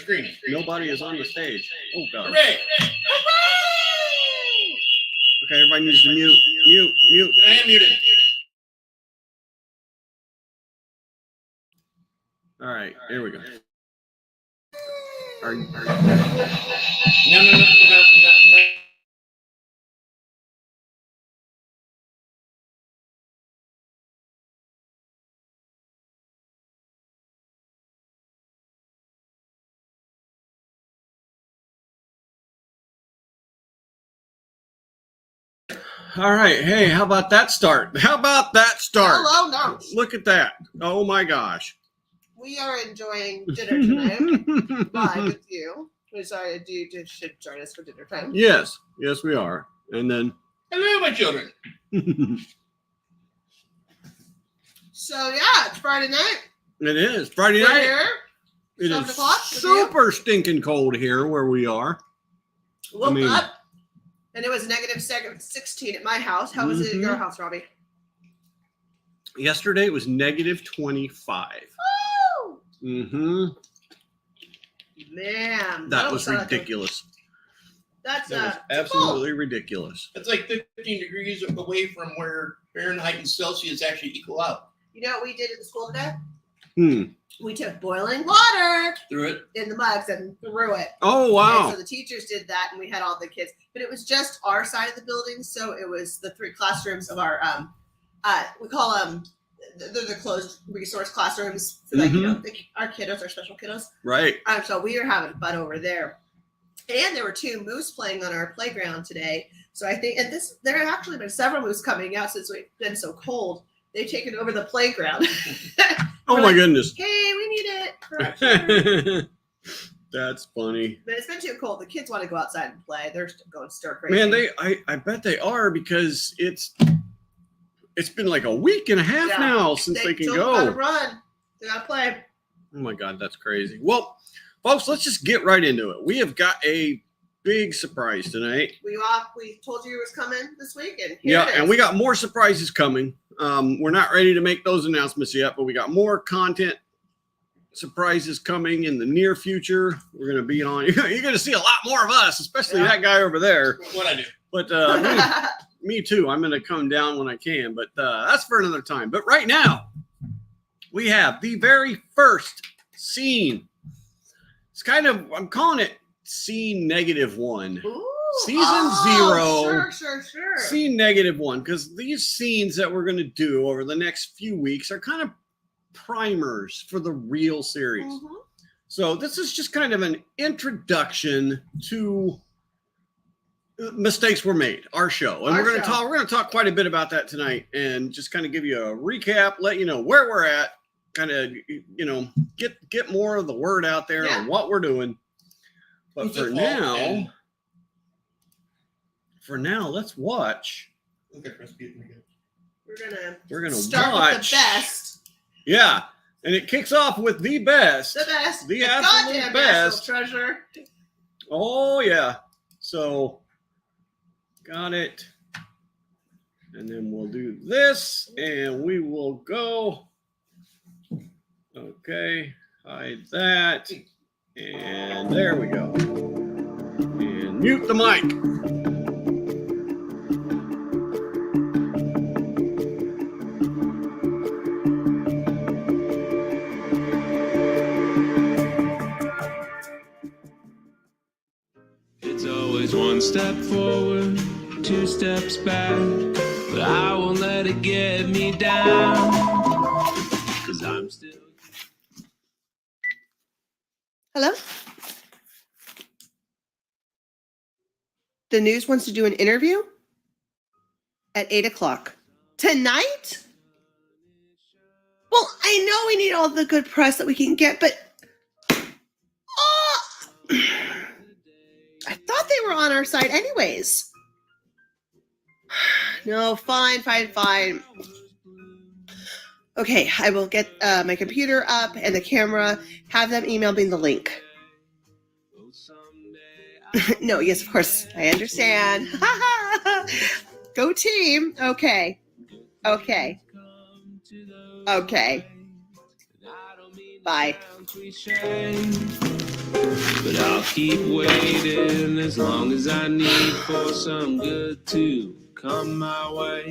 screen. Nobody is on the stage. Oh, God. Hooray! Okay, everybody needs to mute. I am muted. All right, here we go. No. All right, hey, how about that start? Hello, no. Look at that. Oh, my gosh. We are enjoying dinner tonight live with you. We decided you should join us for dinner time. Yes, we are. And then... Hello, my children. So, yeah, it's Friday night. It is. Friday We're night. here. It 7 is o'clock. super stinking cold here where we are. Woke up, and it was negative 16 at my house. How was it at your house, Robbie? Yesterday it was negative 25. Woo! Mm-hmm. Man. That was ridiculous. That was absolutely ridiculous. It's like 15 degrees away from where Fahrenheit and Celsius actually equal out. You know what we did at the school today? Hmm. We took boiling water Threw it in the mugs and threw it. Oh, wow. And so the teachers did that, and we had all the kids. But it was just our side of the building, so it was the 3 classrooms of our we call them they're the closed resource classrooms for like our kiddos, our special kiddos. Right. So we were having fun over there, and there were 2 moose playing on our playground today. So I think, and there have actually been several moose coming out since we've been so cold. They've taken over the playground. Oh my goodness. Hey, we need it for our turn. That's funny. But it's been too cold. The kids want to go outside and play. They're going stir crazy. Man, I bet they are, because it's been like a week and a half now since they can go. They gotta run. They gotta play. Oh my God, that's crazy. Well, folks, let's just get right into it. We have got a big surprise tonight. We told you it was coming this week, and here it is. And we got more surprises coming. We're not ready to make those announcements yet, but we got more content surprises coming in the near future. We're going to be on. You're going to see a lot more of us, especially that guy over there. What I do. But me too. I'm going to come down when I can, but that's for another time. But right now, we have the very first scene. It's kind of, I'm calling it scene -1. Ooh, Season 0. Sure. Scene -1, because these scenes that we're going to do over the next few weeks are kind of primers for the real series. So this is just kind of an introduction to mistakes were made, our show. And we're going to talk quite a bit about that tonight, and just kind of give you a recap, let you know where we're at, kind of, get more of the word out there on what we're doing. But for now, let's watch. We're gonna start watch with the best. Yeah, and it kicks off with the best. The absolute best. Treasure. Oh yeah. So got it. And then we'll do this, and we will go. Okay, hide that. And there we go. And mute the mic. It's always 1 step forward, 2 steps back, but I won't let it get me down, 'cause I'm still... Hello? The news wants to do an interview at 8 o'clock. Tonight? Well, I know we need all the good press that we can get, but... I thought they were on our side anyways. No, fine. Okay, I will get my computer up and the camera, have them email me the link. No, yes, of course, I understand. Go team. Okay. Bye. but I'll keep waiting as long as I need for some good to come my way.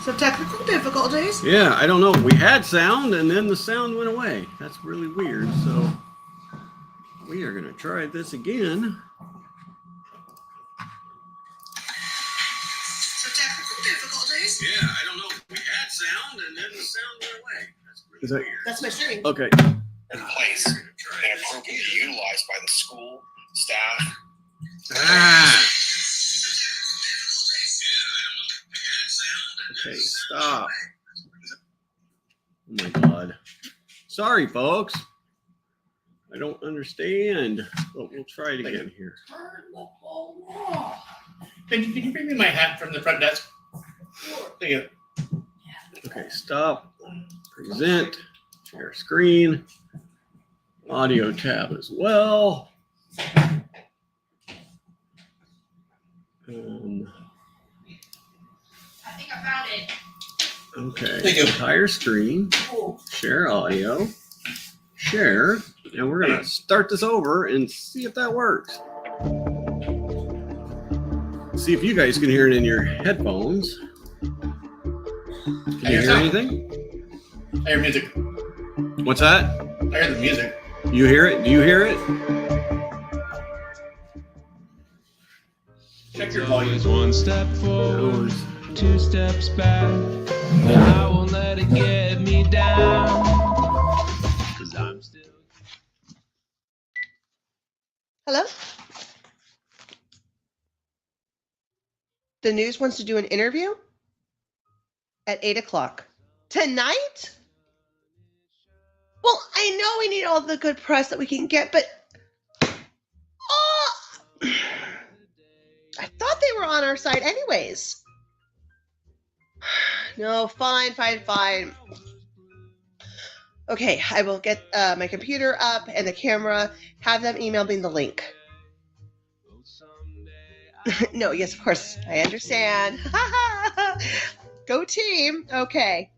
Some technical difficulties. Yeah, I don't know. We had sound and then the sound went away. That's really weird. So we are going to try this again. Some technical difficulties. Yeah, I don't know. We had sound and then the sound went away. That's really weird. That's my stream. Okay. In place and appropriately utilized by the school, staff. Okay, stop. Oh my God. Sorry, folks. I don't understand. But we'll try it again here. Can you bring me my hat from the front desk? Thank you. Okay, stop. Present. Share screen. Audio tab as well. I think I found it. Okay. Thank you. Entire screen. Share audio. Share. And we're going to start this over and see if that works. See if you guys can hear it in your headphones. Can you hear anything? I hear music. What's that? I hear the music. You hear it? Do you hear it? Check your volume. Always one step forward, two steps back, but I won't let it get me down, 'cause I'm still. Hello? The news wants to do an interview at 8 o'clock. Tonight? Well, I know we need all the good press that we can get, but I thought they were on our side anyways. No, fine. Okay, I will get my computer up and the camera, have them email me the link. No, yes, of course. I understand. Go team. Okay.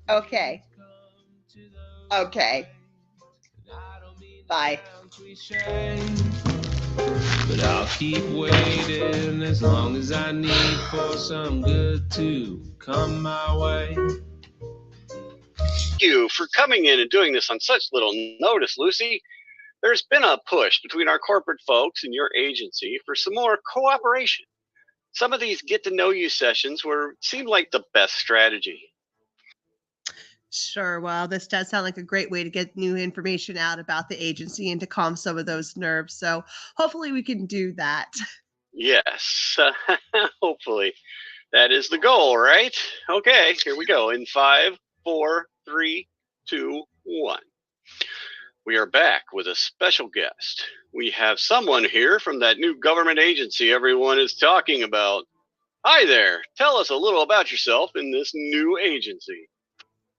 Okay. Okay. Bye. But I'll keep waiting as long as I need for some good to come my way. Thank you for coming in and doing this on such little notice, Lucy. There's been a push between our corporate folks and your agency for some more cooperation. Some of these get-to-know-you sessions seemed like the best strategy. Sure. Well, this does sound like a great way to get new information out about the agency and to calm some of those nerves. So hopefully we can do that. Yes, hopefully. That is the goal, right? Okay, here we go. In 5, 4, 3, 2, 1. We are back with a special guest. We have someone here from that new government agency everyone is talking about. Hi there. Tell us a little about yourself in this new agency.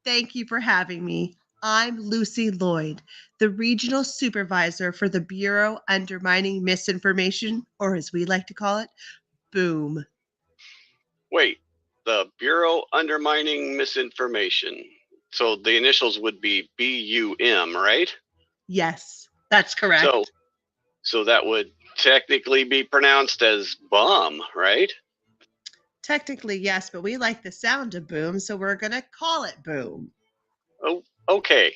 Thank you for having me. I'm Lucy Lloyd, the Regional Supervisor for the Bureau Undermining Misinformation, or as we like to call it, BOOM. Wait, the Bureau Undermining Misinformation. So the initials would be BUM, right? Yes, that's correct. So that would technically be pronounced as bum, right? Technically, yes, but we like the sound of boom, so we're going to call it BOOM. Oh, okay.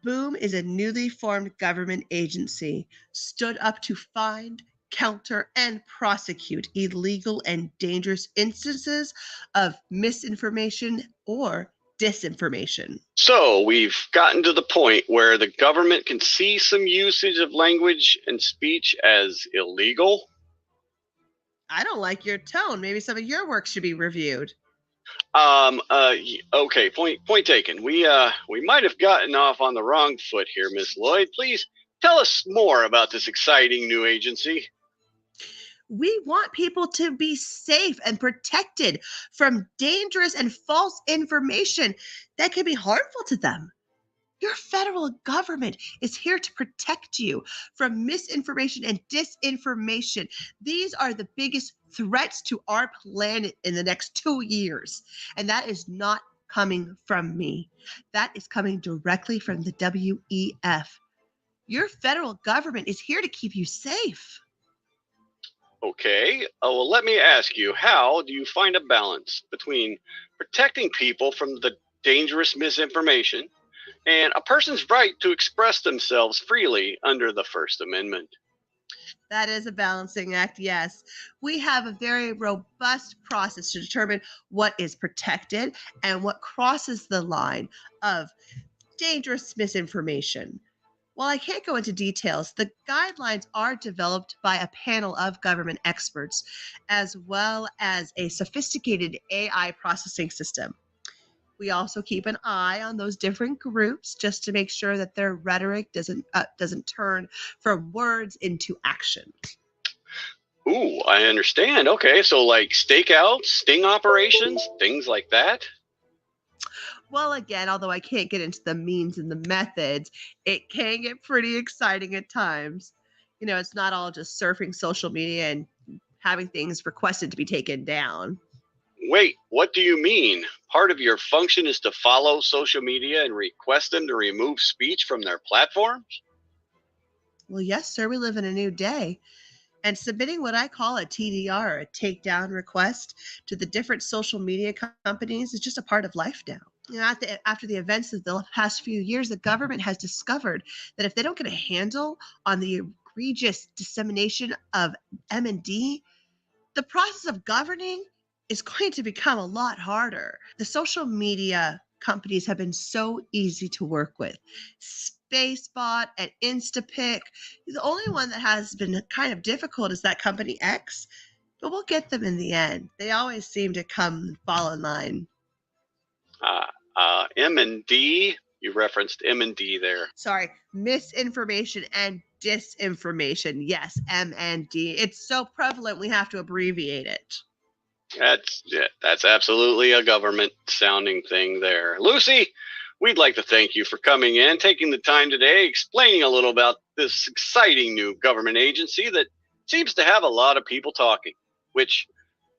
BOOM is a newly formed government agency stood up to find, counter, and prosecute illegal and dangerous instances of misinformation or disinformation. So we've gotten to the point where the government can see some usage of language and speech as illegal. I don't like your tone. Maybe some of your work should be reviewed. Okay, point taken. We might have gotten off on the wrong foot here, Miss Lloyd. Please tell us more about this exciting new agency. We want people to be safe and protected from dangerous and false information that can be harmful to them. Your federal government is here to protect you from misinformation and disinformation. These are the biggest threats to our planet in the next 2 years. And that is not coming from me. That is coming directly from the WEF. Your federal government is here to keep you safe. Okay, well, let me ask you, how do you find a balance between protecting people from the dangerous misinformation and a person's right to express themselves freely under the First Amendment? That is a balancing act, yes. We have a very robust process to determine what is protected and what crosses the line of dangerous misinformation. While I can't go into details, the guidelines are developed by a panel of government experts, as well as a sophisticated AI processing system. We also keep an eye on those different groups just to make sure that their rhetoric doesn't turn from words into action. Ooh, I understand. Okay, so like stakeouts, sting operations, things like that. Well, again, although I can't get into the means and the methods, it can get pretty exciting at times. You know, it's not all just surfing social media and having things requested to be taken down. Wait, what do you mean? Part of your function is to follow social media and request them to remove speech from their platforms? Well, yes, sir, we live in a new day. And submitting what I call a TDR, a takedown request, to the different social media companies is just a part of life now. You know, after the events of the past few years, the government has discovered that if they don't get a handle on the egregious dissemination of M&D, the process of governing is going to become a lot harder. The social media companies have been so easy to work with. Spacebot and Instapic. The only one that has been kind of difficult is that company X, but we'll get them in the end. They always seem to come and fall in line. M&D, you referenced M&D there. Sorry, misinformation and disinformation. Yes, M&D. It's so prevalent we have to abbreviate it. That's absolutely a government sounding thing there. Lucy, we'd like to thank you for coming in, taking the time today, explaining a little about this exciting new government agency that seems to have a lot of people talking, which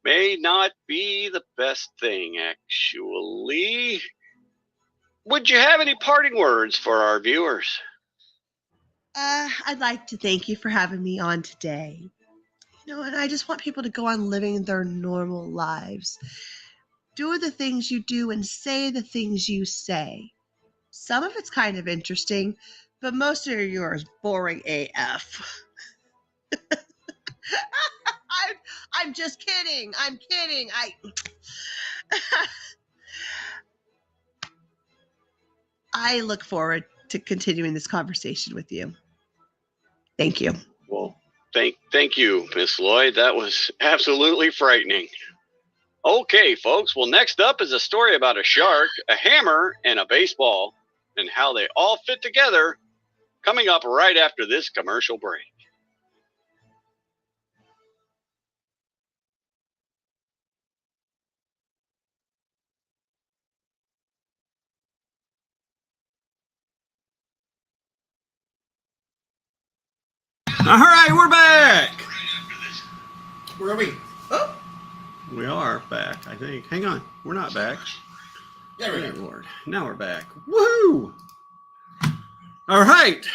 may not be the best thing, actually. Would you have any parting words for our viewers? I'd like to thank you for having me on today. And I just want people to go on living their normal lives. Do the things you do and say the things you say. Some of it's kind of interesting, but most of yours boring AF. I'm just kidding. I'm kidding. I look forward to continuing this conversation with you. Thank you. Well, thank you, Miss Lloyd. That was absolutely frightening. Okay, folks. Well, next up is a story about a shark, a hammer, and a baseball, and how they all fit together, coming up right after this commercial break. All right, we're back. Where are we? Oh, We are back, I think. Hang on, we're not back. There we Good go. Lord, now we're back. Woohoo! All right.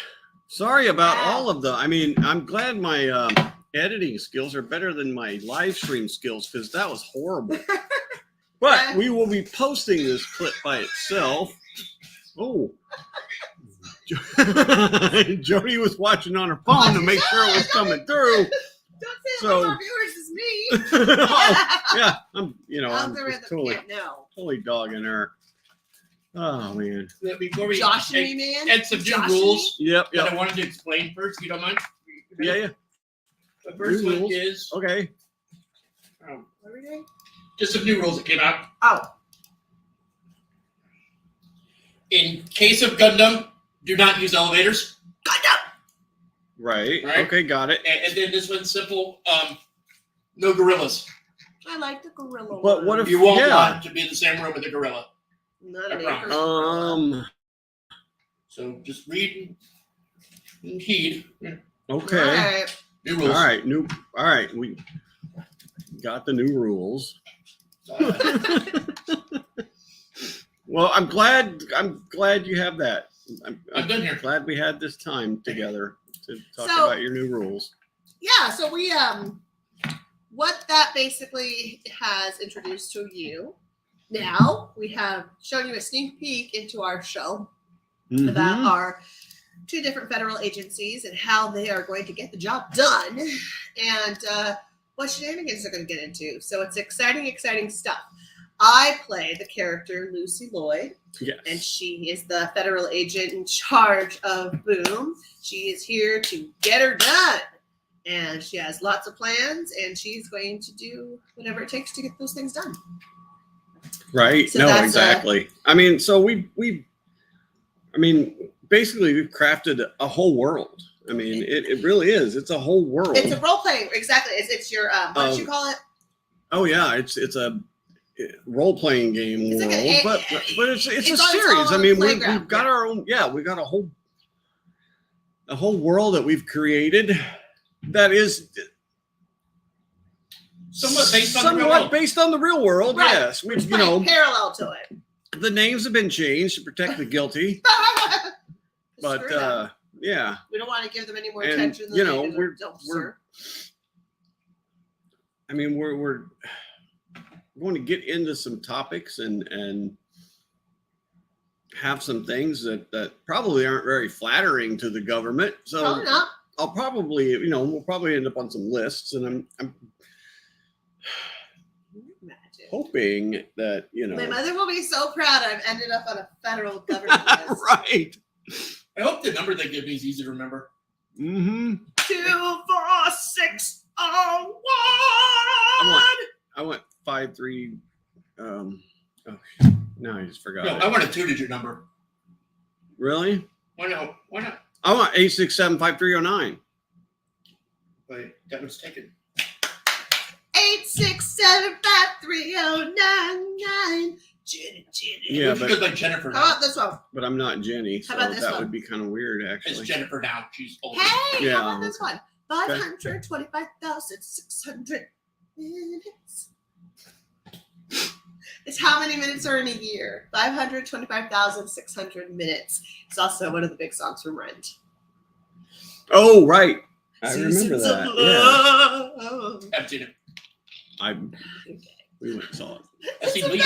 Sorry about all of the. I mean, I'm glad my editing skills are better than my live stream skills because that was horrible. But we will be posting this clip by itself. Oh. Jody was watching on her phone to make sure it was coming through. don't say So- one of our viewers is me. Oh, yeah, I'm Out there just in the totally, no. totally dogging her. Oh man. Before we Josh me, man. add some new Josh rules Yep. that I Yep. wanted to explain first, if you don't mind. Yeah. The first New one rules. is Okay. What are we doing? just some new rules that came out. Oh, In case of Gundam, do not use elevators. Right. Right. Okay. Got it. And then this one's simple. No gorillas. I like the gorilla. But what if- You won't Yeah. want to be in the same room with a gorilla. Not I an promise. acre. So just read and heed. Okay. All right. New rules. All right. All right. We got the new rules. Well, I'm glad you have that. I'm done here. Glad we had this time together to talk So- about your new rules. Yeah, so we what that basically has introduced to you. Now we have shown you a sneak peek into our show about Mhm. our two different federal agencies and how they are going to get the job done and what shenanigans they're going to get into. So it's exciting stuff. I play the character Lucy Lloyd, Yes. and she is the federal agent in charge of Boom. She is here to get her done. And she has lots of plans, and she's going to do whatever it takes to get those things done. Right. So No, that's, exactly. I mean, so basically we've crafted a whole world. I mean, it really is. It's a whole world. It's a role playing, exactly. It's your what did you call it? Oh yeah, it's a role playing game It's world, like but it's a it's on its series. I own mean, playground, we've got yeah. our own. Yeah, we've got a whole world that we've created that is Somewhat based on the real world. based on the real world. Right. Yes, we, It's you know, parallel to it. the names have been changed to protect the guilty, but Screw them. yeah. We don't want to give them any more and, attention than you they know, deserve. we're- I mean, we're going to get into some topics and have some things that probably aren't very flattering to the government. So Probably not. I'll probably, we'll probably end up on some lists, and I'm Imagine. hoping that, My mother will be so proud I've ended up on a federal government list. right. I hope the number they give me is easy to remember. Mm-hmm. 24601. I went 5-3. No, I just forgot. No, it. I want a 2-digit number. Really? Why not? Why not? I want 867-5309. But that was taken. 8675309. Jenny. Yeah, Which but- goes by Jennifer How now. about this one? But I'm not Jenny, so How about this that one? would be kind of weird, It's actually. Jennifer now. She's old. Hey, Yeah, how about this one? 525,600 minutes. It's how many minutes are in a year. 525,600 minutes. It's also one of the big songs from Rent. Oh, right. I remember Seasons that. of Yeah. love. I've seen it. We went and saw it. It's seen about Lee. gay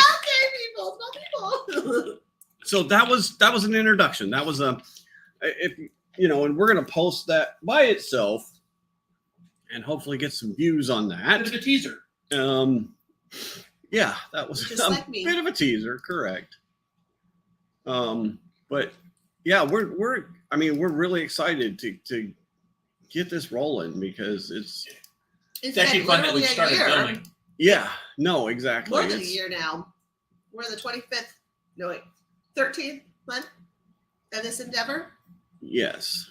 people. It's about people. So that was an introduction. That was if you know, and we're gonna post that by itself, and hopefully get some views on Bit of that. a teaser. Yeah, that was Just a like me. bit of a teaser, correct. But yeah, we're really excited to get this rolling because it's It's actually been fun that we literally a started year. filming. yeah, no, exactly. More than a It's- year now. We're in the 25th, no wait, 13th month of this endeavor. Yes.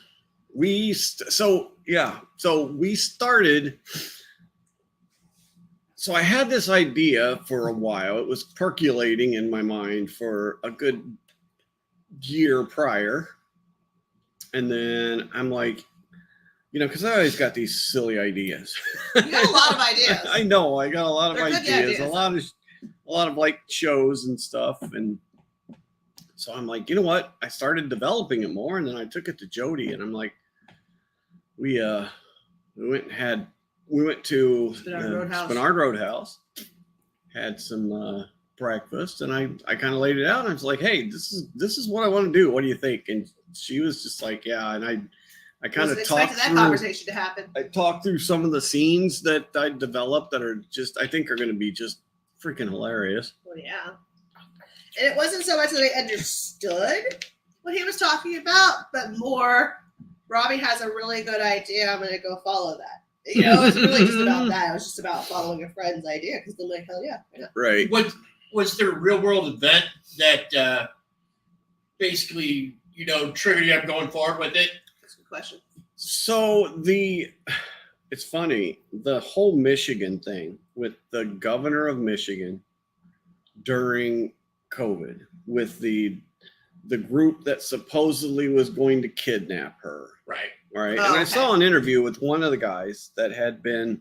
So we started. So I had this idea for a while. It was percolating in my mind for a good year prior. And then I'm like, you know, because I always got these silly ideas. You got a lot of ideas. I know. I got a lot of They're good ideas, ideas. a lot of like shows and stuff. And so I'm like, you know what? I started developing it more, and then I took it to Jody, and I'm like, we went to Spinard Roadhouse, had some breakfast, and I kind of laid it out, and I was like, hey, this is what I want to do. What do you think? And she was just like, yeah. And I kind of Wasn't talked expecting that conversation to happen. I talked through some of the scenes that I developed that are just, I think are going to be just freaking hilarious. Well, yeah. And it wasn't so much that I understood what he was talking about, but more, Robbie has a really good idea. I'm going to go follow that. You know, it was really just about that. It was just about following a friend's idea because I'm like, hell yeah. Right. Was there a real world event that basically, you know, triggered you up going forward with it? That's a good question. So it's funny, the whole Michigan thing with the governor of Michigan during COVID with the group that supposedly was going to kidnap her. Right. Right. Oh, and I okay. saw an interview with one of the guys that had been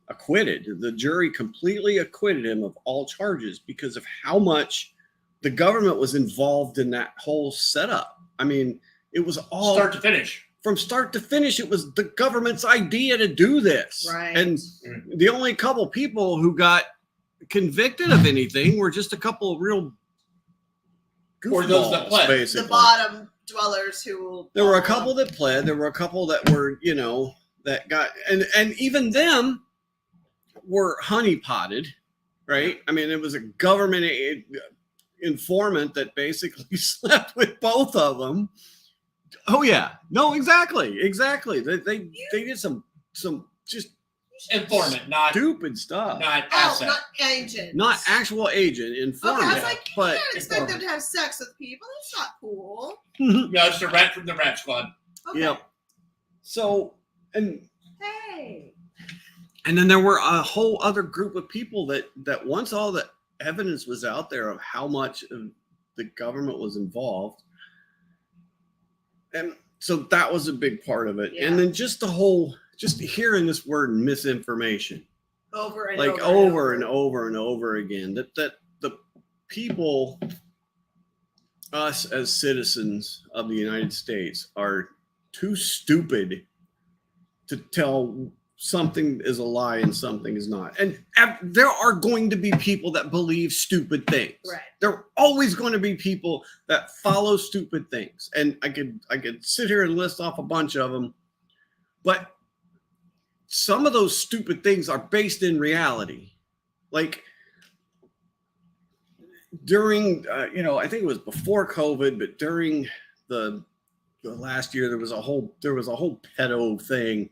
acquitted. The jury completely acquitted him of all charges because of how much the government was involved in that whole setup. I mean, it was all Start to finish. from start to finish. It was the government's idea to do this. Right. And the only couple people who got convicted of anything were just a couple of real Or those that goofballs, pled. basically. The bottom dwellers who. There were a couple that pled. There were a couple that were, you know, that got, and even them were honeypotted, right? I mean, it was a government informant that basically slept with both of them. Oh yeah, no, exactly. They did some just Informant, not stupid stuff. not Oh, asset. not agents. Not actual agent, Okay, informant, I was like, you but can't expect them to have sex with people. That's not cool. No, it's the rat from the Rat Squad. Okay. Yep. So and Hey. then there were a whole other group of people that once all the evidence was out there of how much of the government was involved, and so that was a big part of it. Yeah. And then just hearing this word misinformation Over and like over and over again, that the people, us as citizens of the United States, are too stupid to tell something is a lie and something is not. And there are going to be people that believe stupid things. Right. There are always going to be people that follow stupid things. And I could sit here and list off a bunch of them, but some of those stupid things are based in reality. Like during, I think it was before COVID, but during the last year, there was a whole pedo thing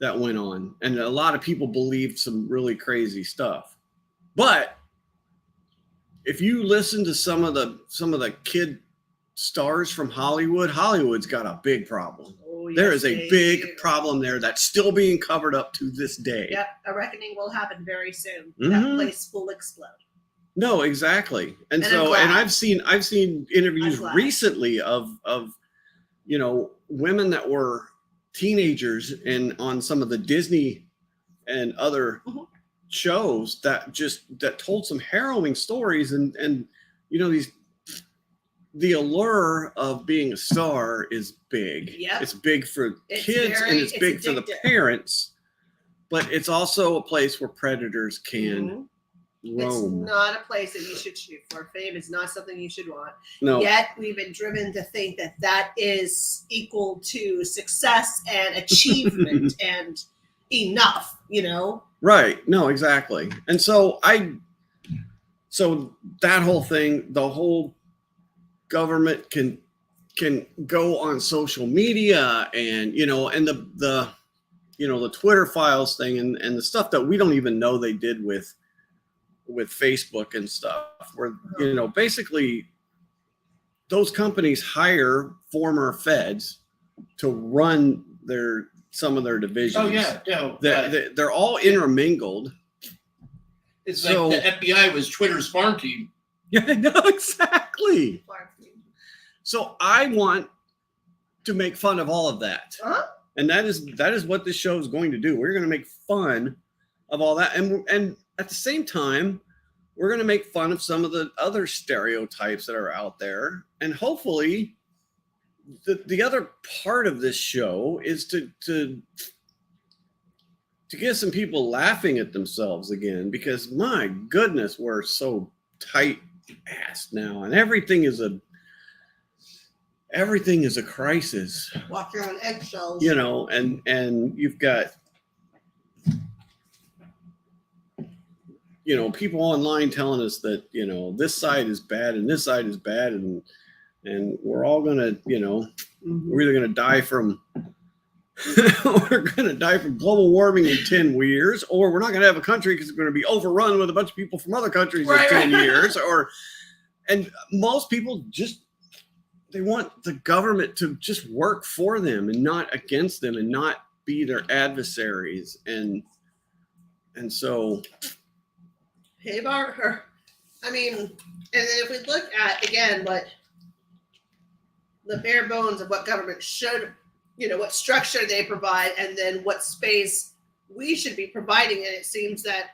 that went on, and a lot of people believed some really crazy stuff. But if you listen to some of the kid stars from Hollywood's got a big problem. Oh, yes, There is a they big do. problem there that's still being covered up to this day. Yep, a reckoning will happen very soon. Mhm. That place will explode. No, exactly. And And so, I'm glad. and I've seen interviews I'm glad. recently of women that were teenagers and on some of the Disney and other Mhm. shows that told some harrowing stories, and you know, the allure of being a star is big. Yep. It's big for It's kids and it's big for the addictive. parents, but it's also a place where predators can Mhm. roam. It's not a place that you should shoot for. Fame is not something you should want. No. Yet we've been driven to think that that is equal to success and achievement and enough, you know? Right. No, exactly. And so that whole thing, the whole government can go on social media and, you know, and the you know, the Twitter files thing and the stuff that we don't even know they did with Facebook and stuff, where, you know, basically those companies hire former feds to run some of their divisions. Oh yeah, no. They're all intermingled. It's So- like the FBI was Twitter's farm team. Yeah, no, exactly. So I want to make fun of all of that. Uh-huh. And that is what this show is going to do. We're going to make fun of all that. And at the same time, we're going to make fun of some of the other stereotypes that are out there. And hopefully the other part of this show is to get some people laughing at themselves again, because my goodness, we're so tight-assed now, and everything is a crisis, Walk around eggshells. you know, and you've got, you know, people online telling us that, you know, this side is bad and this side is bad, and we're all gonna, you know, we're either gonna die from we're gonna die from global warming in 10 years, or we're not gonna have a country because it's gonna be overrun with a bunch of people from other countries in 10 years. And most people they want the government to just work for them and not against them and not be their adversaries. And so I mean, and then if we look at, again, what the bare bones of what government should, you know, what structure they provide, and then what space we should be providing, and it seems that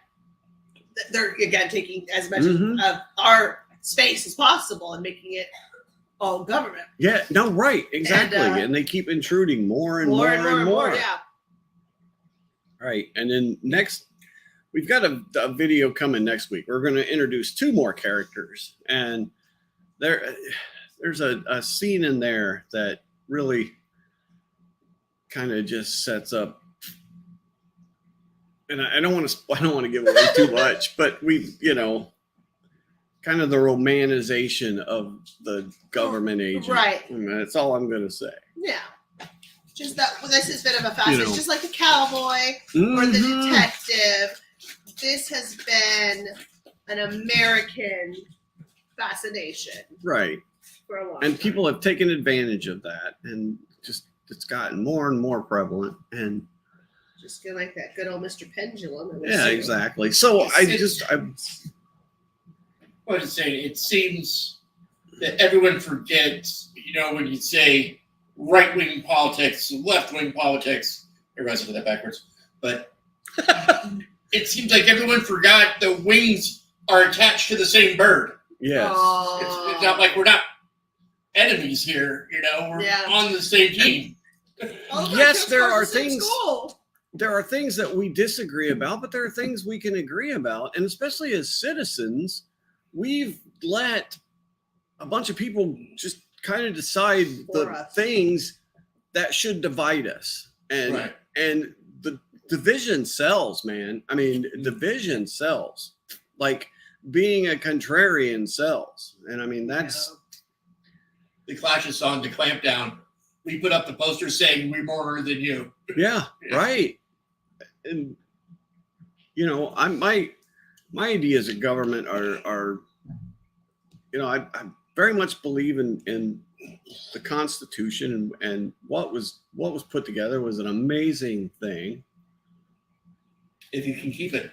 they're, again, taking as much of our space as possible and making it all government. yeah, no, right, exactly. And they keep intruding more and more. Yeah. Right. And then next, we've got a video coming next week. We're going to introduce 2 more characters. And there's a scene in there that really kind of just sets up. And I don't want to give away too much, but we, you know, kind of the romanization of the government agent. Right. I mean, that's all I'm going to say. Yeah. Just that, well, this is a bit of a fashion. You know. It's just like the cowboy or the detective. This has been an American fascination Right. for a long And time. people have taken advantage of that, and just it's gotten more and more prevalent. And Just feel like that good old Mr. Pendulum. It was yeah, so- exactly. So What is saying? It seems that everyone forgets, you know, when you say right-wing politics, left-wing politics, everyone said that backwards, but it seems like everyone forgot the wings are attached to the same bird. yes. It's not like we're not enemies here, you know, we're Yeah. on the same team. Oh, look, Yes, it's there from are the same things- school. There are things that we disagree about, but there are things we can agree about. And especially as citizens, we've let a bunch of people just kind of decide For the us. things that should divide us. And Right. and the division sells, man. I mean, division sells. Like being a contrarian sells. And I mean, that's The Clash's song, "To Clamp Down." We put up the poster saying we're more than you. yeah, Yeah. right. And you know, my ideas of government are you know, I very much believe in the Constitution, and what was put together was an amazing thing. If you can keep it.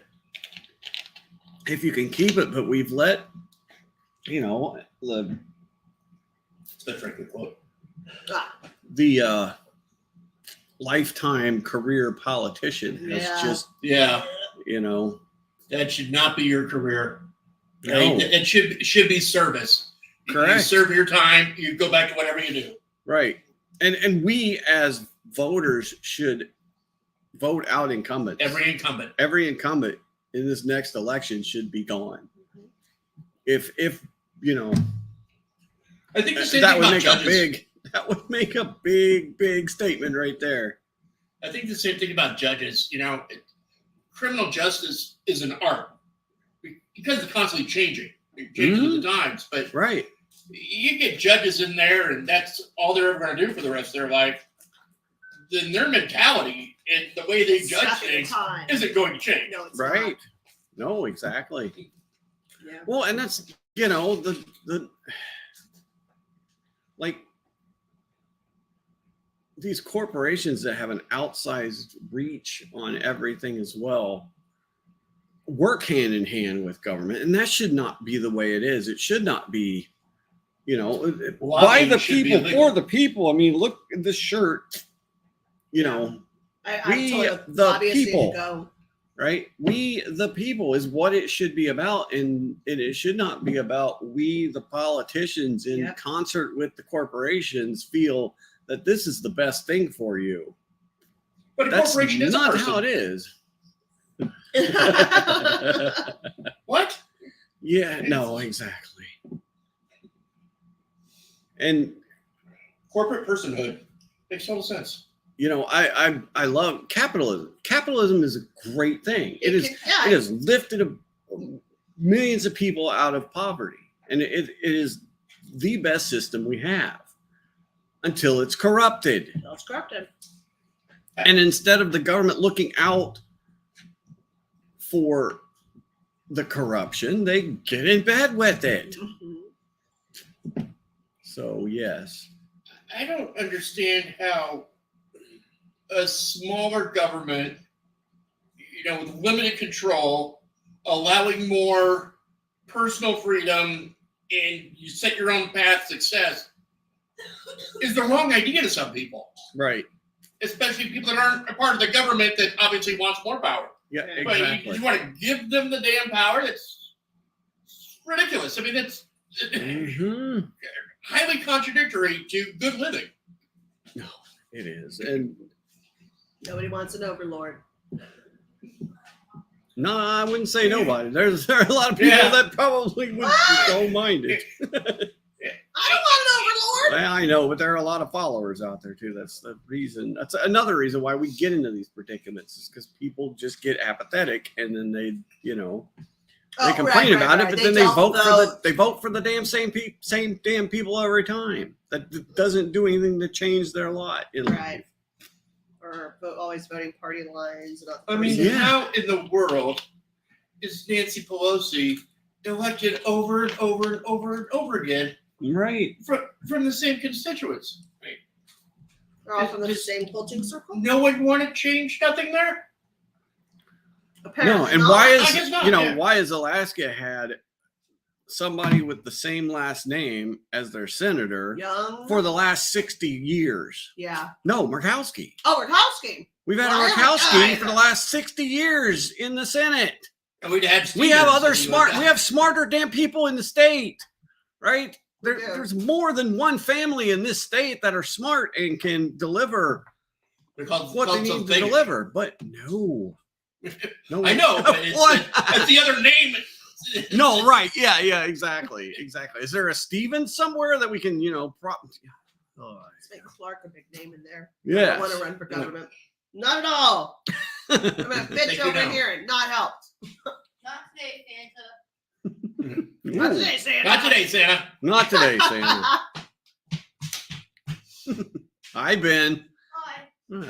If you can keep it, but we've let, you know, It's the Franklin quote. Ah, the lifetime career politician has Yeah. just, Yeah, that should not be your career. no, Right? It should be service. You correct. serve your time. You go back to whatever you do. Right. And we as voters should vote out incumbents. Every incumbent. Every incumbent in this next election should be gone. If I think the same that thing would about make judges. that would make a big statement right there. I think the same thing about judges. Criminal justice is an art because it's constantly changing. It changes with the times. But Right. you get judges in there, and that's all they're ever going to do for the rest of their life. Then their mentality and the way they judge Stuck in things time. isn't going to change. No, it's Right. No, exactly. not. Yeah. Well, and that's the like these corporations that have an outsized reach on everything as well work hand in hand with government, and that should not be the way it is. It should not be, by Lobbying the should be people illegal. for the people. I mean, look at this shirt. I we, told the lobbyists need to people. go. Right? We, the people, is what it should be about. And it should not be about we, the politicians, in Yep. concert with the corporations, feel that this is the best thing for you. But a That's corporation is a not person. how it is. What? Yeah, no, exactly. And Corporate personhood makes total sense. I love capitalism. Capitalism is a great thing. It has lifted millions of people out of poverty, and it is the best system we have until it's corrupted. It's corrupted. And instead of the government looking out for the corruption, they get in bed with it. Mm-hmm. So yes, I don't understand how a smaller government, with limited control, allowing more personal freedom, and you set your own path to success, is the wrong idea to some people, right? especially people that aren't a part of the government that obviously wants more power. Yeah, But exactly. you want to give them the damn power? That's ridiculous. I mean, it's Mhm. highly contradictory to good living. It is, and Nobody wants an overlord. no, I wouldn't say nobody. There are a lot of people Yeah. that probably would don't mind it. I don't want an overlord. I know, but there are a lot of followers out there too. That's the reason. That's another reason why we get into these predicaments, is because people just get apathetic, and then they complain about it, but then they vote for the damn same damn people every time. That doesn't do anything to change their lot in life. Right. Or always voting party lines. And all I mean, Yeah. how in the world is Nancy Pelosi elected over and over and over and over again Right. from the same constituents? Right? They're all from the same coaching circle. No one wanted change, nothing there? Apparently No, and not. why I guess not, yeah. why has Alaska had somebody with the same last name as their senator Young for the last 60 years? Yeah. No, Murkowski. Oh, Murkowski. We've had Well, Murkowski yeah. for the last 60 years in the Senate. And we'd had We have Stevens other and he was we have smarter damn people in the state, right? Yeah. There's more than one family in this state that are smart and can deliver They're called, what they called need to something. deliver. But no. I know, but it's the other name. No, right. Yeah, exactly. Is there a Steven somewhere that we can, Let's make Clark a big name in there. I yeah. don't want to run for government. Not at all. I'm going to bitch Thank you, over no. here and not help. Not today, Santa. Not today, Santa. Not today, Santa. Not today, Sam. Hi, Ben. Hi.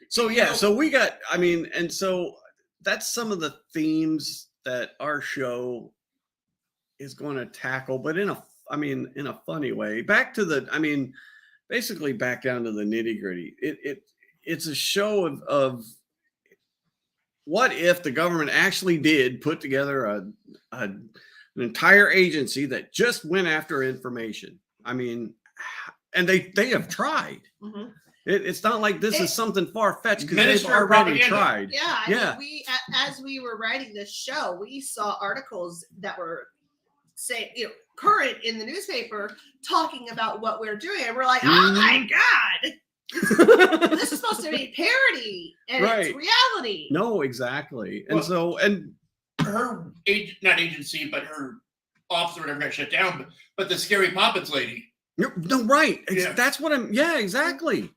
So we got, and so that's some of the themes that our show is going to tackle, but in a funny way. Back to basically back down to the nitty gritty. It's a show of what if the government actually did put together an entire agency that just went after information. and they have tried. Mhm. It's not like this is something far fetched because they've Minister of already propaganda. tried. Yeah, I Yeah. mean, we as we were writing this show, we saw articles that were current in the newspaper talking about what we're doing, and we're like, oh my god, this is supposed to be parody, and it's reality. No, exactly. And Well, and her not agency, but her office or whatever got shut down. But the Scary Poppins lady. no, right. Yeah. That's what I'm. Yeah, exactly.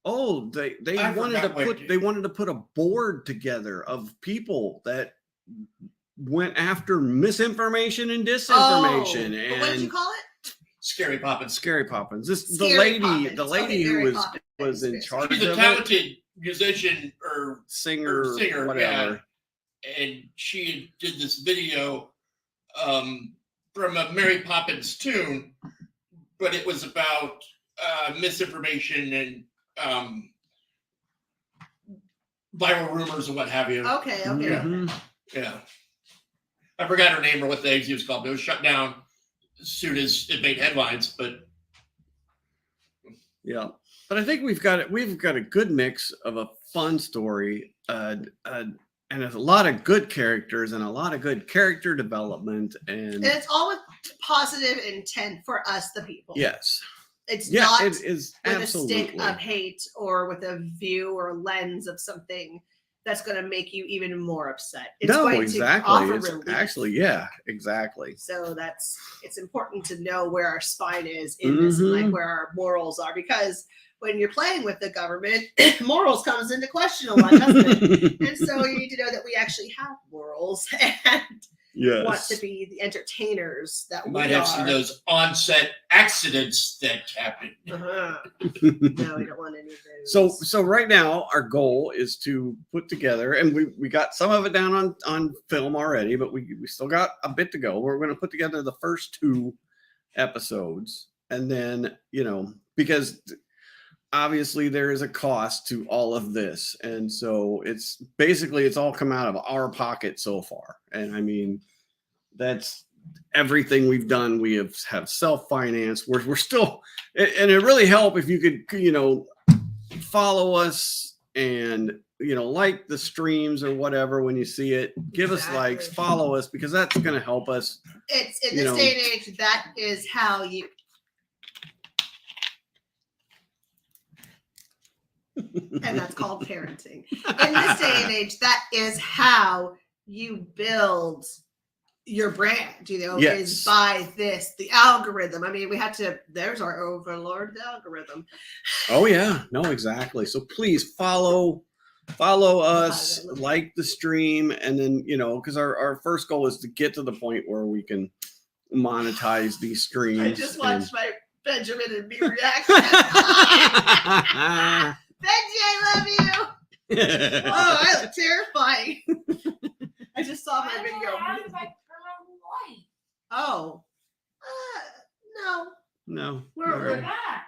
Oh, they I wanted to forgot put a board together of people that went after misinformation and disinformation. But And what did you call it? Scary Poppins. Scary Poppins. The Scary lady Poppins. who Mary was Poppins. in charge She's a of it, talented musician or singer, whatever. yeah. And she did this video from a Mary Poppins tune, but it was about misinformation and viral rumors and what have you. Okay. Mhm. Yeah. I forgot her name or what the agency was called, but it was shut down as soon as it made headlines. But Yeah, but I think we've got a good mix of a fun story, and there's a lot of good characters and a lot of good character development, and And it's all with positive intent for us, the people. yes, It's yeah, not it is with absolutely. a stick of hate or with a view or lens of something that's going to make you even more upset. It's No, going exactly. to offer It's relief. actually, yeah, exactly. So it's important to know where our spine is in this and like Mhm. where our morals are, because when you're playing with the government, morals comes into question a lot, doesn't it? And so you need to know that we actually have morals and want Yes. to be the entertainers that you we might are. have seen those on-set accidents that happened. Uh-huh. No, we don't want any of those. So right now our goal is to put together, and we got some of it down on film already, but we still got a bit to go. We're going to put together the first 2 episodes, and then because obviously there is a cost to all of this, and so it's all come out of our pocket so far. And I mean, that's everything we've done. We have self-financed. We're still, and it really help if you could follow us and like the streams or whatever when you see it. Give us likes, Exactly. follow us, because that's going to help us. It's in this day and age, that is how you and that's called parenting. In this day and age, that is how you build your brand, Yes. is by the algorithm. I mean, there's our overlord, the algorithm. Oh yeah, no, exactly. So please follow us, Algorithm. like the stream, and then because our first goal is to get to the point where we can monetize these streams. I just watched my Benjamin and me reaction. Benji, I love you. and- Oh, I look terrifying. I just saw my video. Oh, no, no, We're- all we're- right.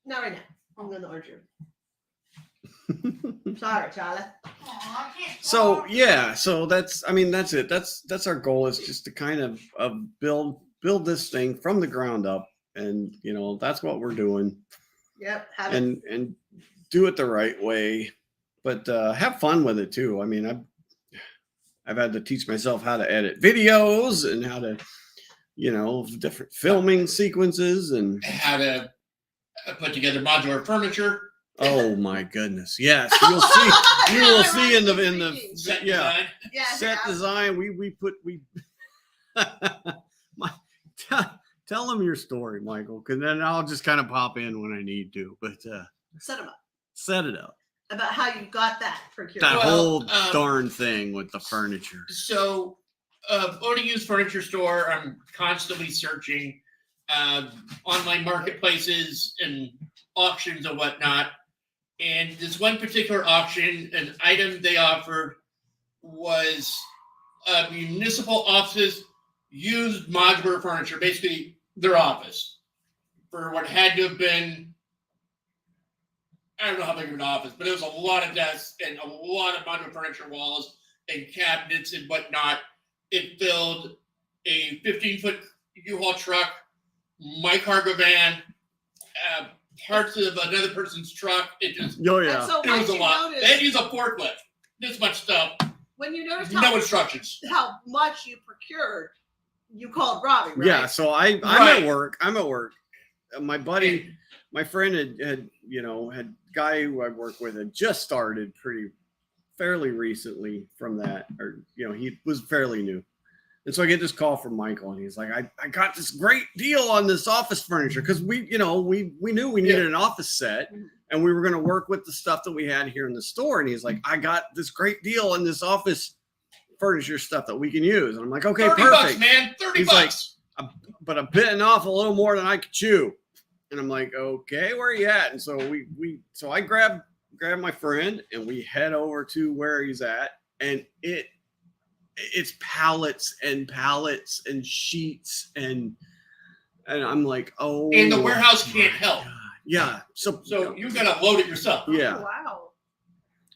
not right now. I'm going to the orange room. Sorry, Charlie. So yeah, so that's it. That's our goal, is just to kind of build this thing from the ground up, and that's what we're doing, Yep. Have it. and do it the right way, but have fun with it too. I mean, I've had to teach myself how to edit videos and how to different filming sequences and How to put together modular furniture, oh my goodness, yes, you'll see. You will see in the set yeah. design. Yeah, set design. We tell them your story, Michael, because then I'll just kind of pop in when I need to. But set them up set it up. about how you got that procured. That Well, whole darn thing with the furniture. So, own a used furniture store. I'm constantly searching online marketplaces and auctions and whatnot. And this one particular auction, an item they offered was municipal offices used modular furniture, basically their office, for what had to have been, I don't know how big of an office, but it was a lot of desks and a lot of modular furniture walls and cabinets and whatnot. It filled a 15-foot U-Haul truck, my cargo van, parts of another person's truck. It just Oh And yeah. so it was once a you lot. They notice, had to use a forklift. This much stuff. when you noticed No instructions. how much you procured, you called Robbie, right? Yeah. So I'm Right. at work. My buddy, my friend had guy who I work with had just started fairly recently from that, or he was fairly new. And so I get this call from Michael, and he's like, I got this great deal on this office furniture, because we knew we needed an office set, and we were going to work with the stuff that we had here in the store. And he's like, I got this great deal on this office furniture stuff that we can use. And I'm like, okay, $30, perfect. man. 30 He's like, bucks. But I'm biting off a little more than I could chew. And I'm like, okay, where are you at? And so so I grab my friend, and we head over to where he's at, and it's pallets and pallets and sheets, and I'm like, oh, And the warehouse my can't help. God. Yeah. So You got to load it yourself. yeah. Oh, wow.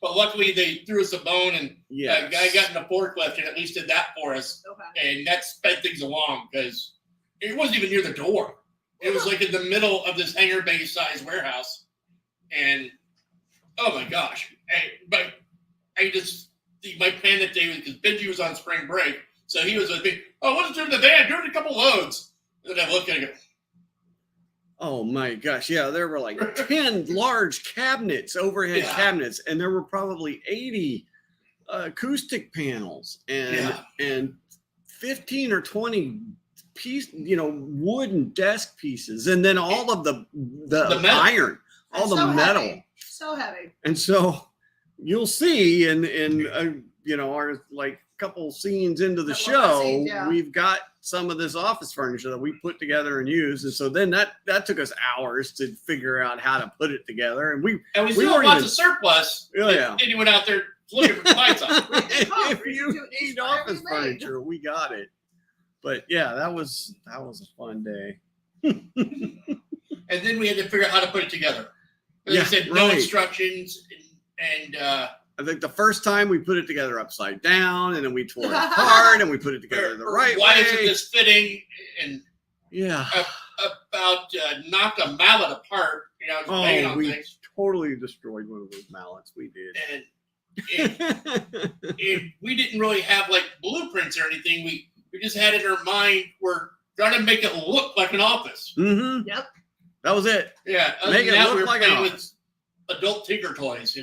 But luckily, they threw us a bone, and Yeah. a guy got in the forklift and at least did that for us. Okay. And that sped things along because it wasn't even near the door. It was like in the middle of this hangar bay size warehouse. And oh my gosh. My plan that day was because Benji was on spring break. So he was with me. Oh, what's doing the van? Doing a couple loads. And then I look at it and go, Oh my gosh. Yeah. There were like 10 large cabinets, overhead Yeah. cabinets, and there were probably 80 acoustic panels and 15 or 20 wooden desk pieces, and then all of the metal. iron, all That's the so metal. heavy. So heavy. And so you'll see in our like couple scenes into the Couple of show, scenes, yeah. we've got some of this office furniture that we put together and used. And so then that took us hours to figure out how to put it together. And we and we still have weren't lots even- of surplus. Oh, if yeah. anyone out there looking for clients on. if you do each need for every office lane. furniture, we got it. But yeah, that was a fun day. And then we had to figure out how to put it together. They Yeah, said no right. instructions, and I think the first time we put it together upside down, and then we tore it apart, and we put it together the right why way. isn't this fitting? And Yeah. about knocked a mallet apart. Just banging on we things. totally destroyed one of those mallets. We did. And if we didn't really have like blueprints or anything, we just had in our mind we're trying to make it look like an office. Mm-hmm. Yep. That was it. Yeah, other Make than it that, look we were like an playing with office. adult Tinker toys.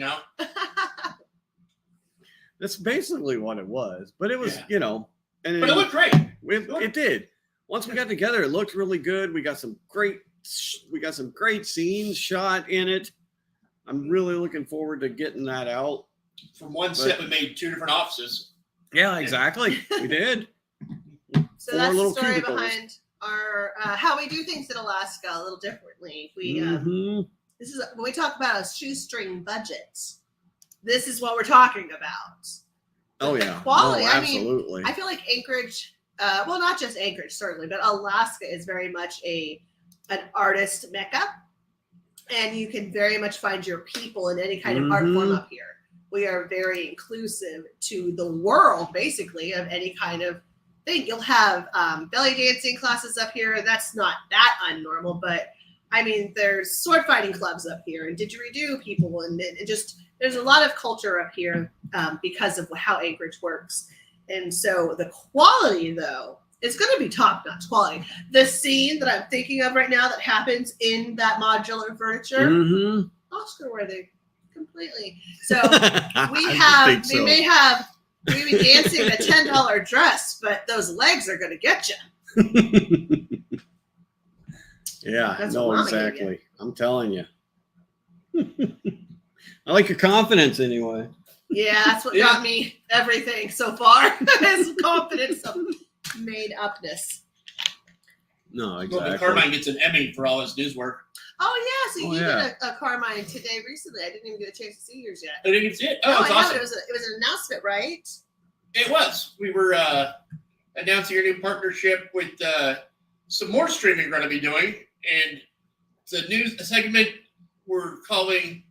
That's basically what it was. But it was, Yeah. and But it looked great. it did. Once we got together, it looked really good. We got some great scenes shot in it. I'm really looking forward to getting that out. From one set, we made 2 different offices. Yeah, exactly. We did. So 4 that's the little story cubicles. behind our how we do things in Alaska a little differently. We Mhm. this is when we talk about a shoestring budget. This is what we're talking about. Oh The yeah. quality. No, I mean, absolutely. I feel like Anchorage, well, not just Anchorage certainly, but Alaska is very much an artist mecca, and you can very much find your people in any kind of art form Mhm. up here. We are very inclusive to the world, basically, of any kind of thing. You'll have belly dancing classes up here. That's not that unnormal, but I mean, there's sword fighting clubs up here and didgeridoo people, and it just there's a lot of culture up here because of how Anchorage works. And so the quality, though, is going to be top-notch quality. The scene that I'm thinking of right now that happens in that modular furniture, Mhm. Oscar-worthy, completely. So I we would have, think we so. may have, we be dancing a $10 dress, but those legs are going to get you. Yeah, That's no, what Mama gave exactly. I'm telling you. I like your confidence anyway. Yeah, that's what Yeah. got me everything so far is confidence of made upness. No, Well, exactly. Carmine gets an Emmy for all his news work. Oh yeah, so Oh, you yeah. did a Carmine today recently. I didn't even get a chance to see yours yet. I think it's it. No, Oh, it's I have awesome. it. It was an announcement, right? It was. We were announcing a new partnership with some more streaming we're going to be doing. And it's a news segment we're calling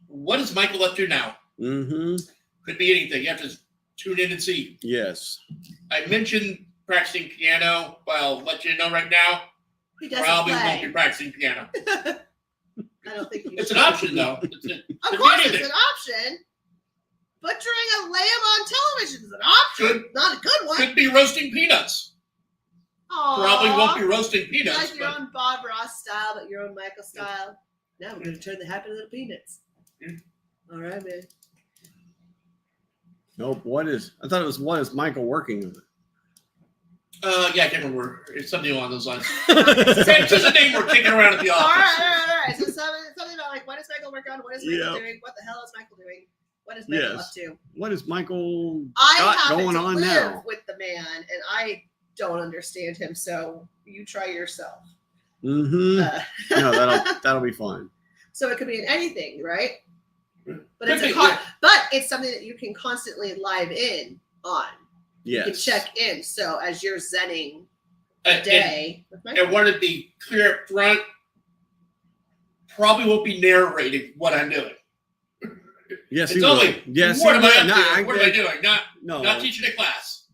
What is Michael Up to Now? Mm-hmm. Could be anything. You have to tune in and see. Yes. I mentioned practicing piano. Well, I'll let you know right now. He doesn't probably won't play. be practicing piano. I don't think you It's should. an option, though. Of course, it's an option. Butchering a lamb on television is an option, Could- not a good one. Could be roasting peanuts. Aww. Probably won't be roasting peanuts. Like your But own Bob Ross style, but your own Michael style. Now we're gonna turn the happy little peanuts. Mm. All right, man. Nope. What is Michael working on? yeah, I can't remember. It's something along those lines. It's just a name we're kicking around at the All office. right. So something about like, what is Michael working on? What is Michael Yep. doing? What the hell is Michael doing? What is Michael Yes. up to? What is Michael I got happen going to on live now? with the man, and I don't understand him. So you try yourself. Mm-hmm. Uh, No, that'll be fun. so it could be in anything, right? But Could it's be, but it's something that you can constantly live in on. You can Yes. check in. So as you're zenning And- day with And Michael. wanted to be clear up front, probably won't be narrating what I'm doing. Yes, It's he will. only, Yes, what he am I will. up No, to? What am I doing? No, Not teaching a class.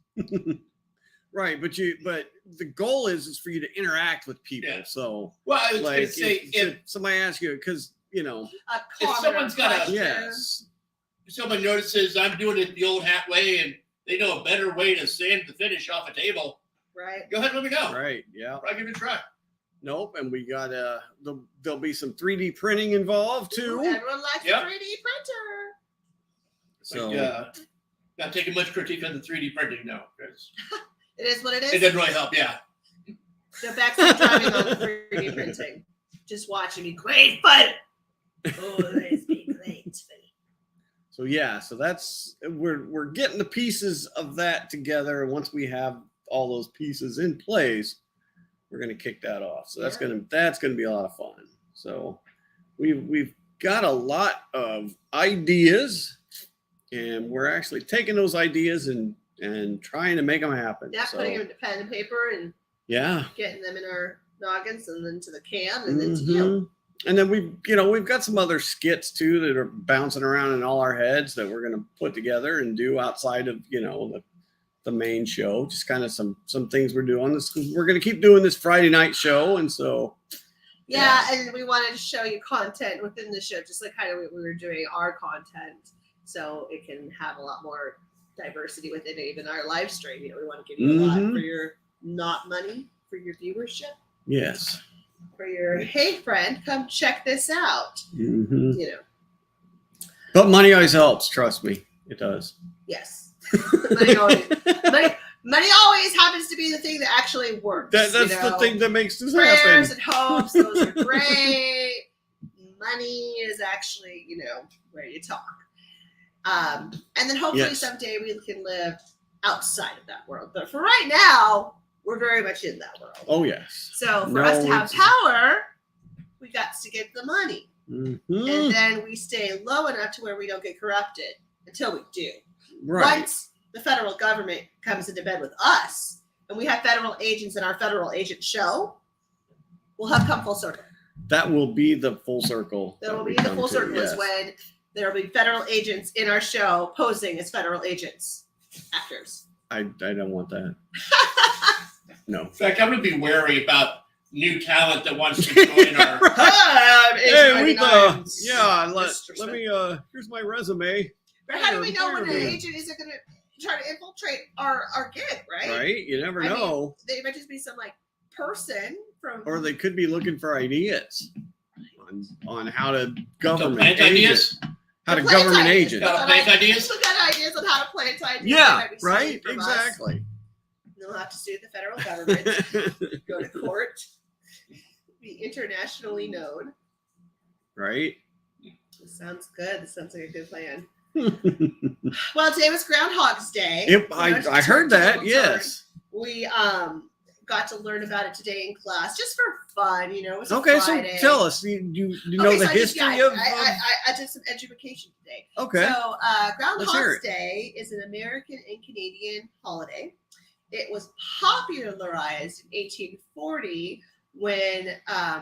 right, but the goal is for you to interact with people. Yeah. So Well, I was like going to say, if somebody asks you, because A if someone's got a- question. yes, if someone notices I'm doing it the old hat way and they know a better way to sand the finish off a table, Right. go ahead and let me know. right, yeah. I'll give it a try. Nope, and we got there'll be some 3D printing involved too. Everyone likes Yep. a 3D printer. So Not taking much critique on the 3D printing, no. 'Cause It is what it it is. doesn't really help, yeah. The backseat driving on the 3D printing. Just watching me. Great fun. Always be great fun. So yeah, so that's we're getting the pieces of that together, and once we have all those pieces in place, we're gonna kick that off. So that's Yeah. gonna be a lot of fun. So we've got a lot of ideas, and we're actually taking those ideas and trying to make them happen. Yeah, So, putting them to pen and paper and yeah. getting them in our noggins and then to the cam and then to you. Mhm. And then we've got some other skits too that are bouncing around in all our heads that we're gonna put together and do outside of the main show. Just kind of some things we're doing. We're gonna keep doing this Friday night show, and so Yeah, and we wanted to show you content within the show, just like kind of we were doing our content, so it can have a lot more diversity within it. Even our live stream, we want to give you a lot Mhm. for your not money, for your viewership, yes. for your hey friend, come check this out. Mhm. But But money always helps. Trust me, it does. yes, money always happens to be the thing that actually works. That's the thing that makes this Prayers happen. and hopes, those are great. Money is actually, where you talk. And then hopefully Yes. someday we can live outside of that world. But for right now, we're very much in that world. Oh yes. So for No, us to have it's- power, we got to get the money. Mhm. And then we stay low enough to where we don't get corrupted until we do. Right. Once the federal government comes into bed with us and we have federal agents in our federal agent show, we'll have come full circle. That will be the full circle. That will we be the come full to, circle yes. is when there will be federal agents in our show posing as federal agents, actors. I don't want that. No. In fact, I'm going to be wary about new talent that wants to join our. Hey, we Agent yeah. Mr. Let me. Here's my resume. But how do we know when an Fire me. agent isn't going to try to infiltrate our gig, right? Right. You never I mean, know. They might just be some person from. Or they could be looking for ideas on how to government plant agents. ideas? How to Plant government ideas. agent. Got plant ideas? People got ideas on how to plant ideas. They Yeah. might be stealing Right. from us. Exactly. They'll have to sue the federal government, go to court, be internationally known. Right. This sounds good. This sounds like a good plan. Well, today was Groundhog's Day. Yep, You know, I heard to that. turn. Yes. We got to learn about it today in class, just for fun. It was a Okay, Friday. so tell us. You know Okay, the so I did- history yeah, of. I did some education today. Okay. So hear Groundhog's it. Day is an American and Canadian holiday. It was popularized in 1840 when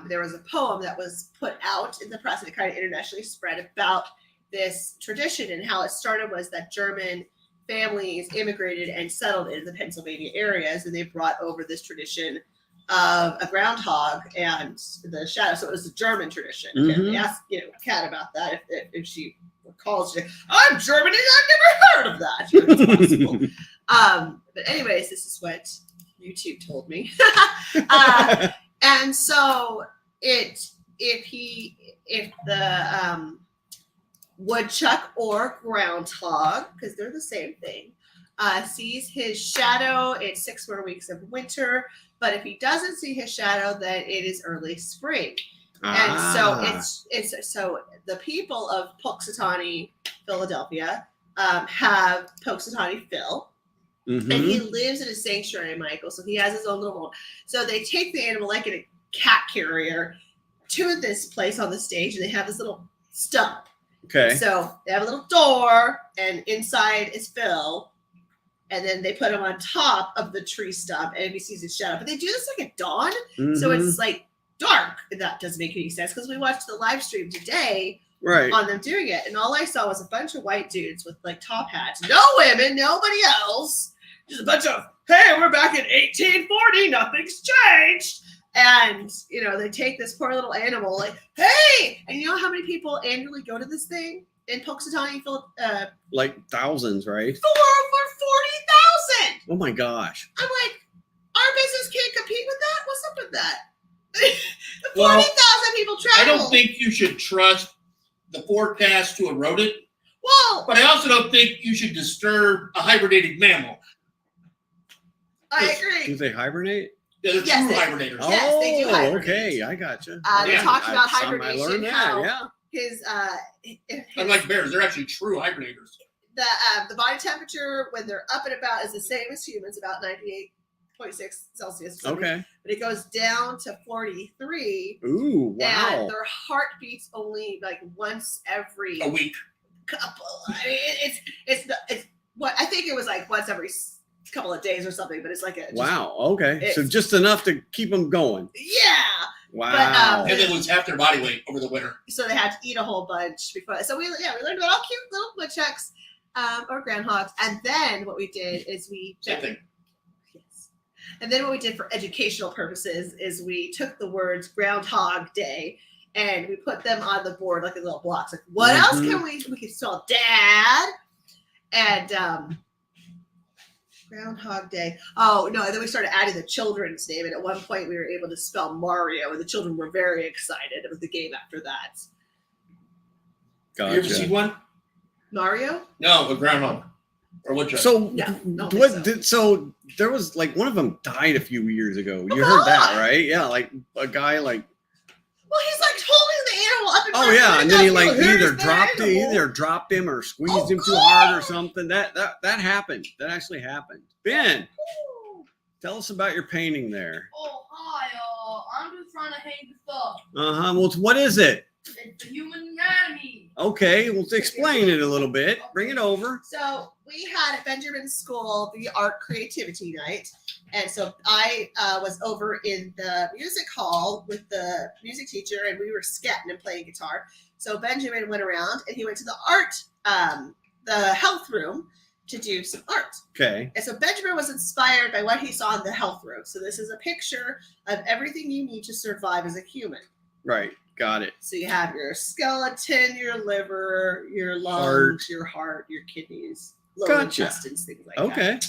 there was a poem that was put out in the press and it kind of internationally spread about this tradition. And how it started was that German families immigrated and settled in the Pennsylvania areas, and they brought over this tradition of a groundhog and the shadow. So it was a German tradition. Mhm. They asked, Kat about that if she recalls. I'm German and I've never heard of that. It's possible. But anyways, this is what YouTube told me. And so if the woodchuck or groundhog, because they're the same thing, sees his shadow, it's 6 more weeks of winter. But if he doesn't see his shadow, then it is early spring. And so it's so the people of Punxsutawney, Philadelphia, have Punxsutawney Phil. Mhm. And he lives in a sanctuary, Michael. So he has his own little world. So they take the animal like in a cat carrier to this place on the stage, and they have this little stump. Okay. So they have a little door, and inside is Phil. And then they put him on top of the tree stump, and he sees his shadow. But they do this like at dawn, so Mhm. it's like dark. And that doesn't make any sense because we watched the live stream today right. on them doing it, and all I saw was a bunch of white dudes with like top hats, no women, nobody else, just a bunch of, hey, we're back in 1840, nothing's changed. And they take this poor little animal, like, hey, and you know how many people annually go to this thing in Punxsutawney, Like thousands, right? for over 40,000. Oh my gosh. I'm like, our business can't compete with that. What's up with that? Well, 40,000 people travel. I don't think you should trust the forecast to a rodent, Well, but I also don't think you should disturb a hibernating mammal. I Do agree. they hibernate? They're Yes, true they- hibernators. Yes, they do hibernate. Okay, I gotcha. They Yeah. talked about I hibernation. learned that. How Yeah. his Unlike bears, they're actually true hibernators. the body temperature when they're up and about is the same as humans, about 98.6 Celsius. or something. Okay. But it goes down to 43. Ooh, wow. And their heart beats only like once every A week. couple. I mean, it's what I think it was like once every couple of days or something. But it's like Wow. Okay. So it's- just enough to keep them going. Yeah. Wow. And they lose half their body weight over the winter. So they had to eat a whole bunch before. So we learned about all cute little woodchucks or groundhogs. And then what we did is Same thing. Yes. And then what we did for educational purposes is we took the words Groundhog Day and we put them on the board like in little blocks. Like, what else can we can spell Dad and Groundhog Day. Oh no! And then we started adding the children's name, and at one point we were able to spell Mario, and the children were very excited with the game after that. Have you ever seen Gotcha. one? Mario? No, a groundhog or woodchuck. So, Yeah, don't what think did so there was like one of them died a few years ago. You Oh, heard that, God. right? Yeah, like a guy like Well, he's like holding the animal up in front oh of yeah, him, and then he goes, like "Here's either the dropped him or squeezed Oh, him too hard or God. something. That happened. That actually happened. Ben, animal." tell us about your painting there. Oh, hi. I'm just trying to hang the stuff. Uh-huh. Well, what is it? It's the human anatomy. Okay, well explain it a little bit. Bring it over. So we had at Benjamin's school the art creativity night, and so I was over in the music hall with the music teacher, and we were sketching and playing guitar. So Benjamin went around and he went to the art, the health room to do some art. Okay. And so Benjamin was inspired by what he saw in the health room. So this is a picture of everything you need to survive as a human. Right. Got it. So you have your skeleton, your liver, your lungs, Heart. your heart, your kidneys, lower Gotcha. intestines, things like that. Okay.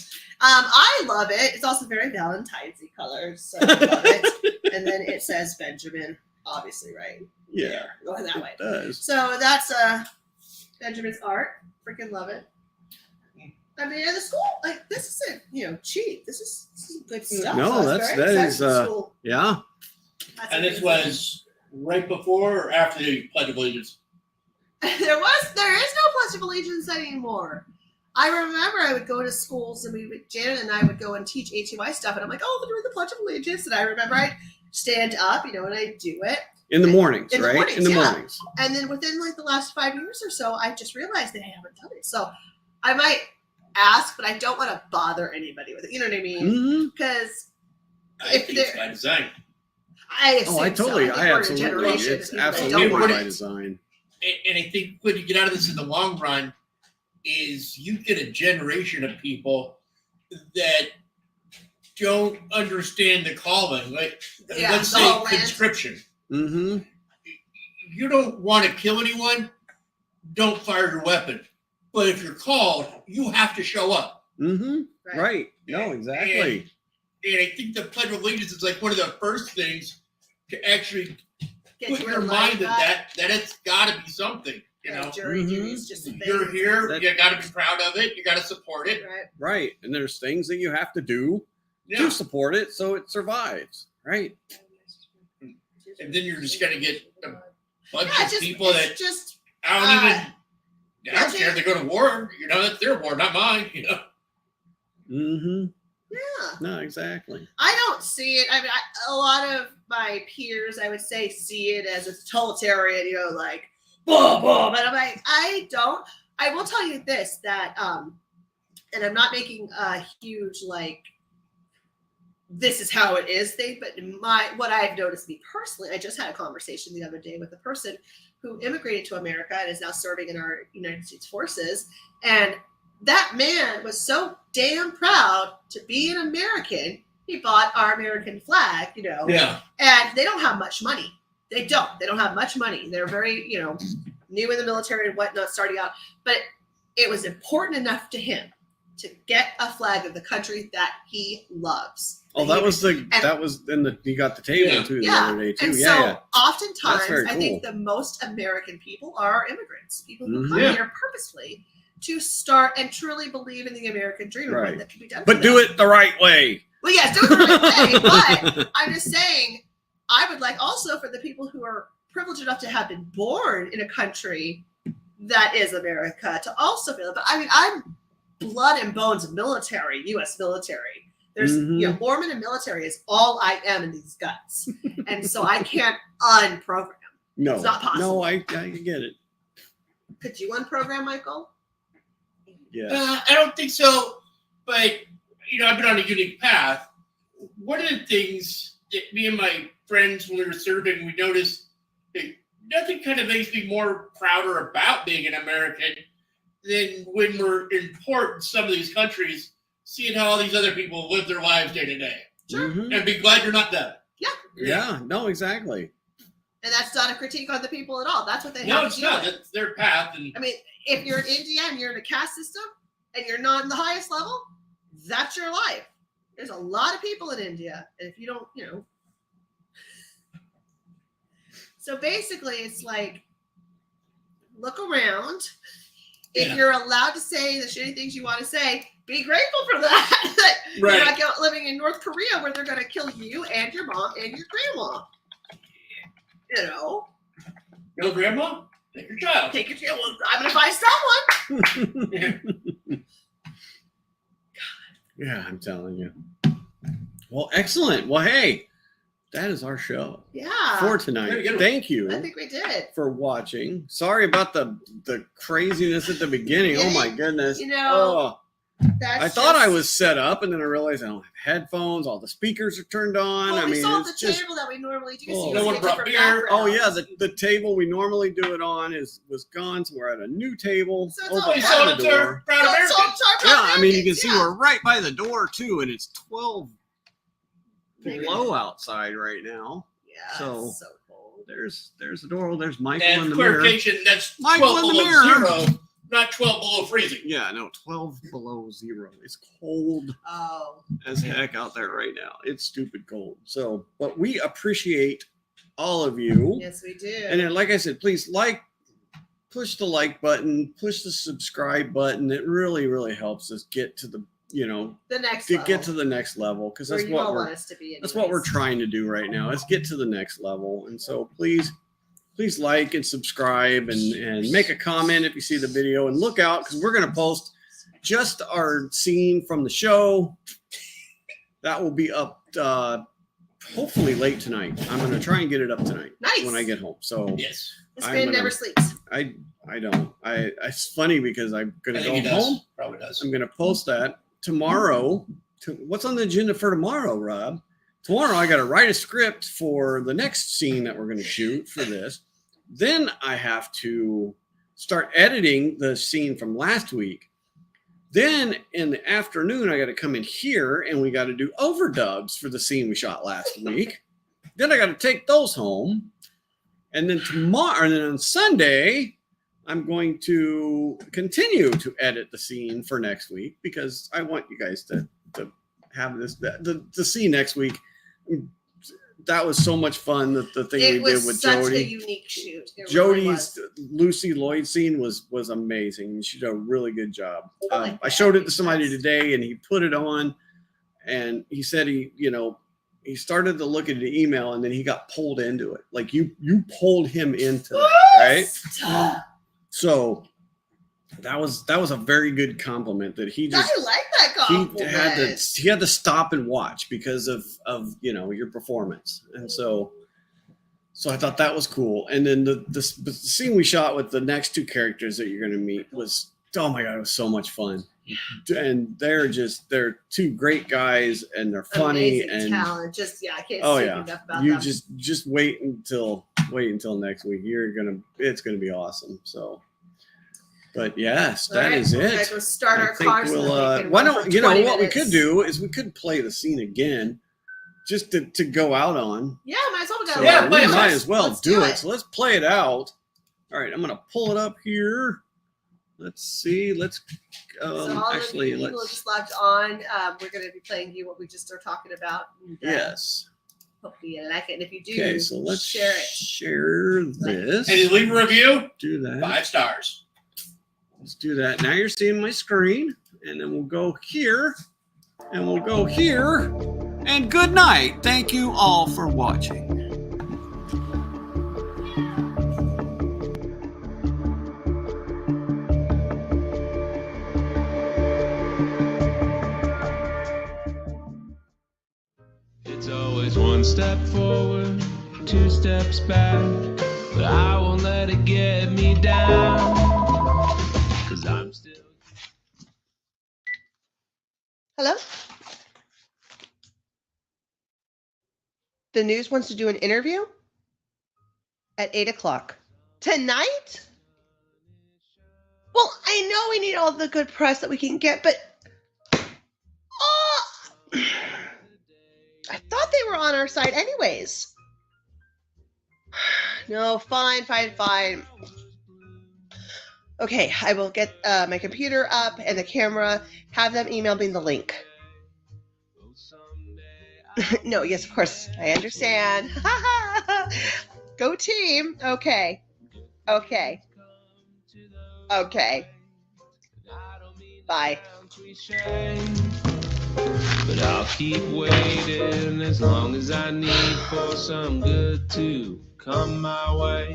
I love it. It's also very Valentine's-y colors, so I love it. And then it says Benjamin, obviously, right? Yeah. There, going that way. It does. So that's Benjamin's art. Freaking love it. I mean, and the school, like, this isn't, cheap. This is good stuff. No, So I was that's- very that excited is, for the school. Yeah. That's And this amazing. was right before or after the Pledge of Allegiance? There is no Pledge of Allegiance anymore. I remember I would go to schools and Janet and I would go and teach HUI stuff, and I'm like, oh, they're doing the Pledge of Allegiance, and I remember I'd stand up, and I'd do it, In the mornings, In the right? mornings, In the yeah. mornings. and then within like the last 5 years or so, I just realized that I haven't done it. So I might ask, but I don't want to bother anybody with it. You know what I mean? Mm-hmm. Because I If think it's there- by design. I assume Oh, I totally, so. I think we're a absolutely, generation of it's people that absolutely don't want want by it. design. And I think when you get out of this in the long run, is you get a generation of people that don't understand the calling. Like, Yeah, let's the say whole land. conscription. Mm-hmm. You don't want to kill anyone, don't fire your weapon. But if you're called, you have to show up. Mm-hmm. Right. Right. No, exactly. And I think the Pledge of Allegiance is like one of the first things to actually Get put you in your in mind line, that it's got to be something. You know, jury Mhm. duty is just a thing. you're here. That- You got to be proud of it. You got to support it. Right. Right. And there's things that you have to do Yeah. to support it so it survives. Right. And then you're just gonna get a bunch Yeah, of just, people it's that just I don't care if they go to war. You know, that's their war, not mine. You know. Mm-hmm. yeah. No, exactly. I don't see it. I mean, a lot of my peers, I would say, see it as a totalitarian, you know, like, boom, boom. And I'm like, I don't. I will tell you this, that, and I'm not making a huge, like, this is how it is thing, but what I've noticed me personally, I just had a conversation the other day with a person who immigrated to America and is now serving in our United States forces. And that man was so damn proud to be an American. He bought our American flag, you know, Yeah. and they don't have much money. They don't have much money. They're very, you know, new in the military and whatnot, starting out. But it was important enough to him to get a flag of the country that he loves. Oh, that was you got the table too the other day too. And Yeah, so yeah. oftentimes That's very I think cool. the most American people are immigrants, people who Mhm. come Yeah. here purposefully to start and truly believe in the American dream and Right. what that can be done. But for do them. it the right way. Well, yes, do it the right way. But I'm just saying, I would like also for the people who are privileged enough to have been born in a country that is America to also feel it. But I mean, I'm blood and bones military, U.S. military. There's, Mhm. you know, Mormon and military is all I am in these guts. And so I can't unprogram. No, It's not possible. no, I get it. Could you unprogram, Michael? Yeah. I don't think so. But you know, I've been on a unique path. One of the things that me and my friends, when we were serving, we noticed that nothing kind of makes me more prouder about being an American than when we're in port in some of these countries, seeing how all these other people live their lives day to day, Mhm. and be glad you're not them. Yeah. No, exactly. And that's not a critique on the people at all. That's what they No, have it's to do. not. That's their path, and I mean, if you're in India and you're in a caste system and you're not in the highest level, that's your life. There's a lot of people in India. And if you don't, you know. So basically, it's like, look around. If Yeah. you're allowed to say the shitty things you want to say, be grateful for that. Right. You're not living in North Korea where they're going to kill you and your mom and your grandma. You know, go grandma, take your child. take your child. Well, I'm going to find someone. Yeah. Yeah, I'm telling you. Well, excellent. Well, hey, that is our show Yeah. for tonight. Very good. Thank you I think we did. for watching. Sorry about the craziness at the beginning. Oh my goodness. You know, Oh, That's I thought I just- was set up, and then I realized I don't have headphones. All the speakers are turned on. Well, I we mean, solved the it's just. table that we normally do. Oh. So you No see one a brought different beer. Oh yeah, background. the table we normally do it on was gone, so we're at a new table. So it's over all by We right. sold the it to our door. proud So it's all Americans. to our Yeah, proud I mean you can Americans, see yeah. we're right by the door too, and it's 12 Maybe. below outside right now. Yeah, So- it's so cold. There's the door. There's Michael in And the mirror. clarification, that's Michael 12 in the below mirror. 0, not 12 below freezing. Yeah, no, 12 below 0. It's cold Oh, as heck out there right now. It's stupid cold. So, but we appreciate all of you. yes, we do. And then, like I said, please push the like button, push the subscribe button. It really, really helps us get to the, the next to level, get to the next level, because where that's you what all we're want us to be. that's what we're anyways. trying to do right now. Is get to the next level. And so please like and subscribe and make a comment if you see the video, and look out because we're going to post just our scene from the show. That will be up hopefully late tonight. I'm going to try and get it up tonight Nice. when I get home. So Yes. This I'm man gonna- never sleeps. I don't. It's funny because I'm going I to think he go does. home. Probably does. I'm going to post that tomorrow. What's on the agenda for tomorrow, Rob? Tomorrow I got to write a script for the next scene that we're going to shoot for this. Then I have to start editing the scene from last week. Then in the afternoon, I got to come in here and we got to do overdubs for the scene we shot last week. Then I got to take those home. And then tomorrow, and then on Sunday, I'm going to continue to edit the scene for next week because I want you guys to have this, the scene next week. That was so much fun. The thing we did with such Jody. a unique shoot. It really Jody's was. Lucy Lloyd scene was amazing. She did a really good job. like I that. showed it to somebody today, and he put it on, and he said he started to look at the email, and then he got pulled into it. Like you pulled him into that, right? So that was a very good compliment that he just. I like that compliment. He had to stop and watch because of your performance, and so I thought that was cool. And then the scene we shot with the next two characters that you're going to meet was, oh my god, it was so much fun. And they're two great guys, and they're funny. Amazing and talent. Just I can't oh say yeah, enough about you them. just wait until next week. It's gonna be awesome. So. But yes, that is We're it. gonna go start I our think cars. we'll, why don't what we could do is we could play the scene again, just to go out on. Yeah, might as well go. So Yeah, we play might it. as well Let's do do it. it. So let's play it out. All right, I'm gonna pull it up here. Let's see. Let's So all actually of you people let's. just logged on. We're going to be playing you what we just started talking about. And, Yes. Hopefully you like it. And if you do, Okay, so let's share it. share this. And you leave a review, Do that. 5 stars. Let's do that. Now you're seeing my screen, and then we'll go here, and we'll go here, and good night. Thank you all for watching. It's always one step forward, 2 steps back, but I won't let it get me down, 'cause I'm still. Hello? The news wants to do an interview at 8 o'clock. Tonight? Well, I know we need all the good press that we can get, but I thought they were on our side anyways. No, fine. Okay, I will get my computer up and the camera, have them email me the link. No, yes, of course, I understand. Go team. Okay. Bye. But I'll keep waiting as long as I need for some good to come my way.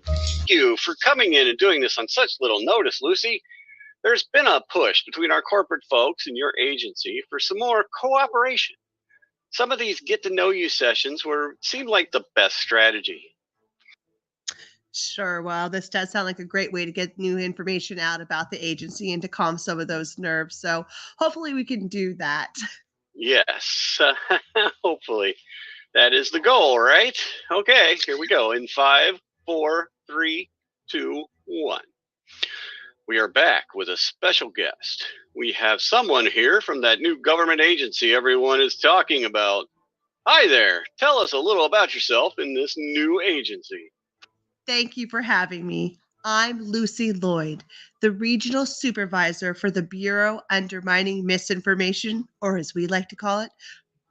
Thank you for coming in and doing this on such little notice, Lucy. There's been a push between our corporate folks and your agency for some more cooperation. Some of these get-to-know-you sessions seemed like the best strategy. Sure. Well, this does sound like a great way to get new information out about the agency and to calm some of those nerves. So hopefully we can do that. Yes, hopefully. That is the goal, right? Okay, here we go. In 5, 4, 3, 2, 1. We are back with a special guest. We have someone here from that new government agency everyone is talking about. Hi there. Tell us a little about yourself in this new agency. Thank you for having me. I'm Lucy Lloyd, the Regional Supervisor for the Bureau Undermining Misinformation, or as we like to call it,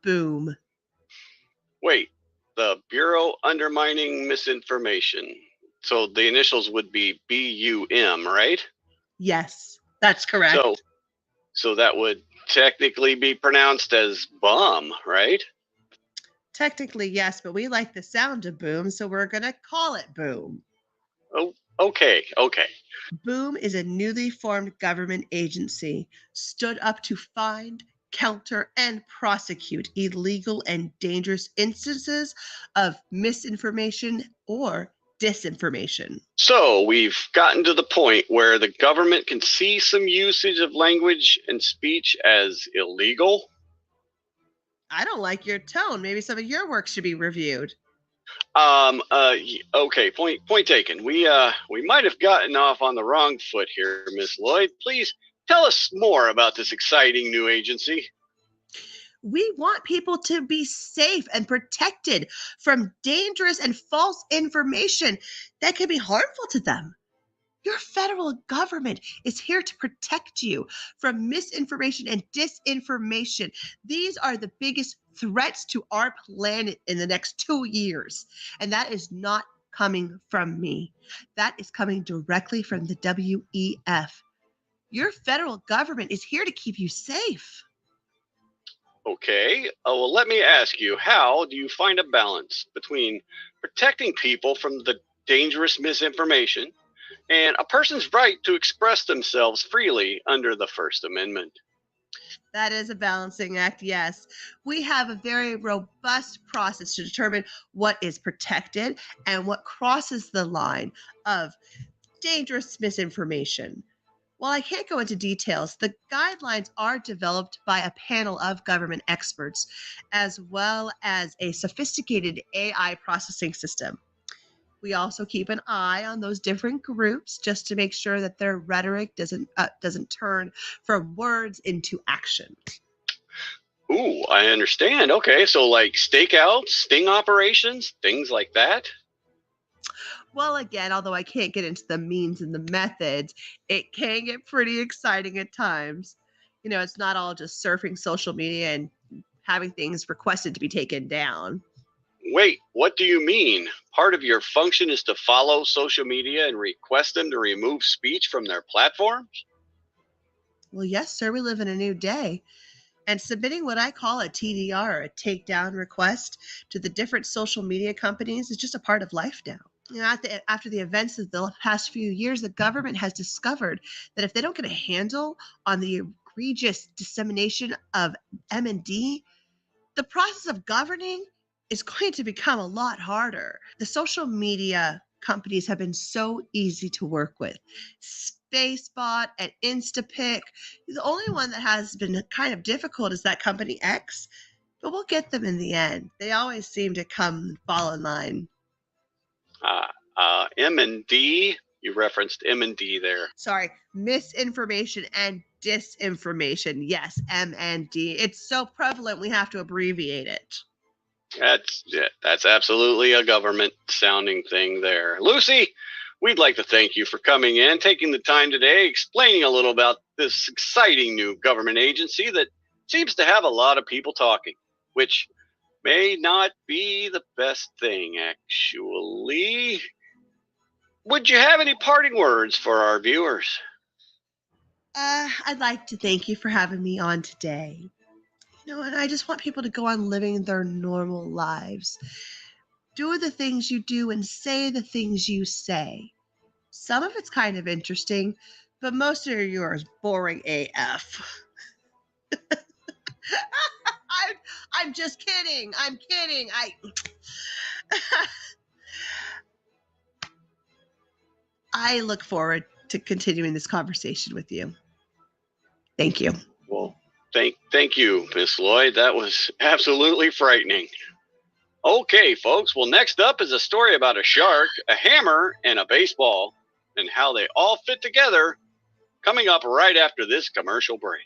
BOOM. Wait, the Bureau Undermining Misinformation. So the initials would be BUM, right? Yes, that's correct. So that would technically be pronounced as bum, right? Technically, yes, but we like the sound of boom, so we're going to call it BOOM. Oh, okay. BOOM is a newly formed government agency stood up to find, counter, and prosecute illegal and dangerous instances of misinformation or disinformation. So we've gotten to the point where the government can see some usage of language and speech as illegal. I don't like your tone. Maybe some of your work should be reviewed. Okay. Point taken. We might have gotten off on the wrong foot here, Miss Lloyd. Please tell us more about this exciting new agency. We want people to be safe and protected from dangerous and false information that can be harmful to them. Your federal government is here to protect you from misinformation and disinformation. These are the biggest threats to our planet in the next 2 years. And that is not coming from me. That is coming directly from the WEF. Your federal government is here to keep you safe. Okay. Well, let me ask you, how do you find a balance between protecting people from the dangerous misinformation and a person's right to express themselves freely under the First Amendment? That is a balancing act, yes. We have a very robust process to determine what is protected and what crosses the line of dangerous misinformation. While I can't go into details, the guidelines are developed by a panel of government experts, as well as a sophisticated AI processing system. We also keep an eye on those different groups just to make sure that their rhetoric doesn't turn from words into action. Ooh, I understand. Okay, so like stakeouts, sting operations, things like that. Well, again, although I can't get into the means and the methods, it can get pretty exciting at times. You know, it's not all just surfing social media and having things requested to be taken down. Wait, what do you mean? Part of your function is to follow social media and request them to remove speech from their platforms? Well, yes, sir, we live in a new day. And submitting what I call a TDR, a takedown request, to the different social media companies is just a part of life now. You know, after the events of the past few years, the government has discovered that if they don't get a handle on the egregious dissemination of M&D, the process of governing is going to become a lot harder. The social media companies have been so easy to work with. Spacebot and Instapic. The only one that has been kind of difficult is that company X, but we'll get them in the end. They always seem to come fall in line. M&D. You referenced M&D there. Sorry, misinformation and disinformation. Yes, MND. It's so prevalent we have to abbreviate it. That's absolutely a government sounding thing there. Lucy, we'd like to thank you for coming in, taking the time today, explaining a little about this exciting new government agency that seems to have a lot of people talking, which may not be the best thing, actually. Would you have any parting words for our viewers? I'd like to thank you for having me on today. You know, and I just want people to go on living their normal lives. Do the things you do and say the things you say. Some of it's kind of interesting, but most of yours boring AF. I'm just kidding. I'm kidding. I look forward to continuing this conversation with you. Thank you. Well, thank you, Miss Lloyd. That was absolutely frightening. Okay, folks. Well, next up is a story about a shark, a hammer, and a baseball, and how they all fit together, coming up right after this commercial break.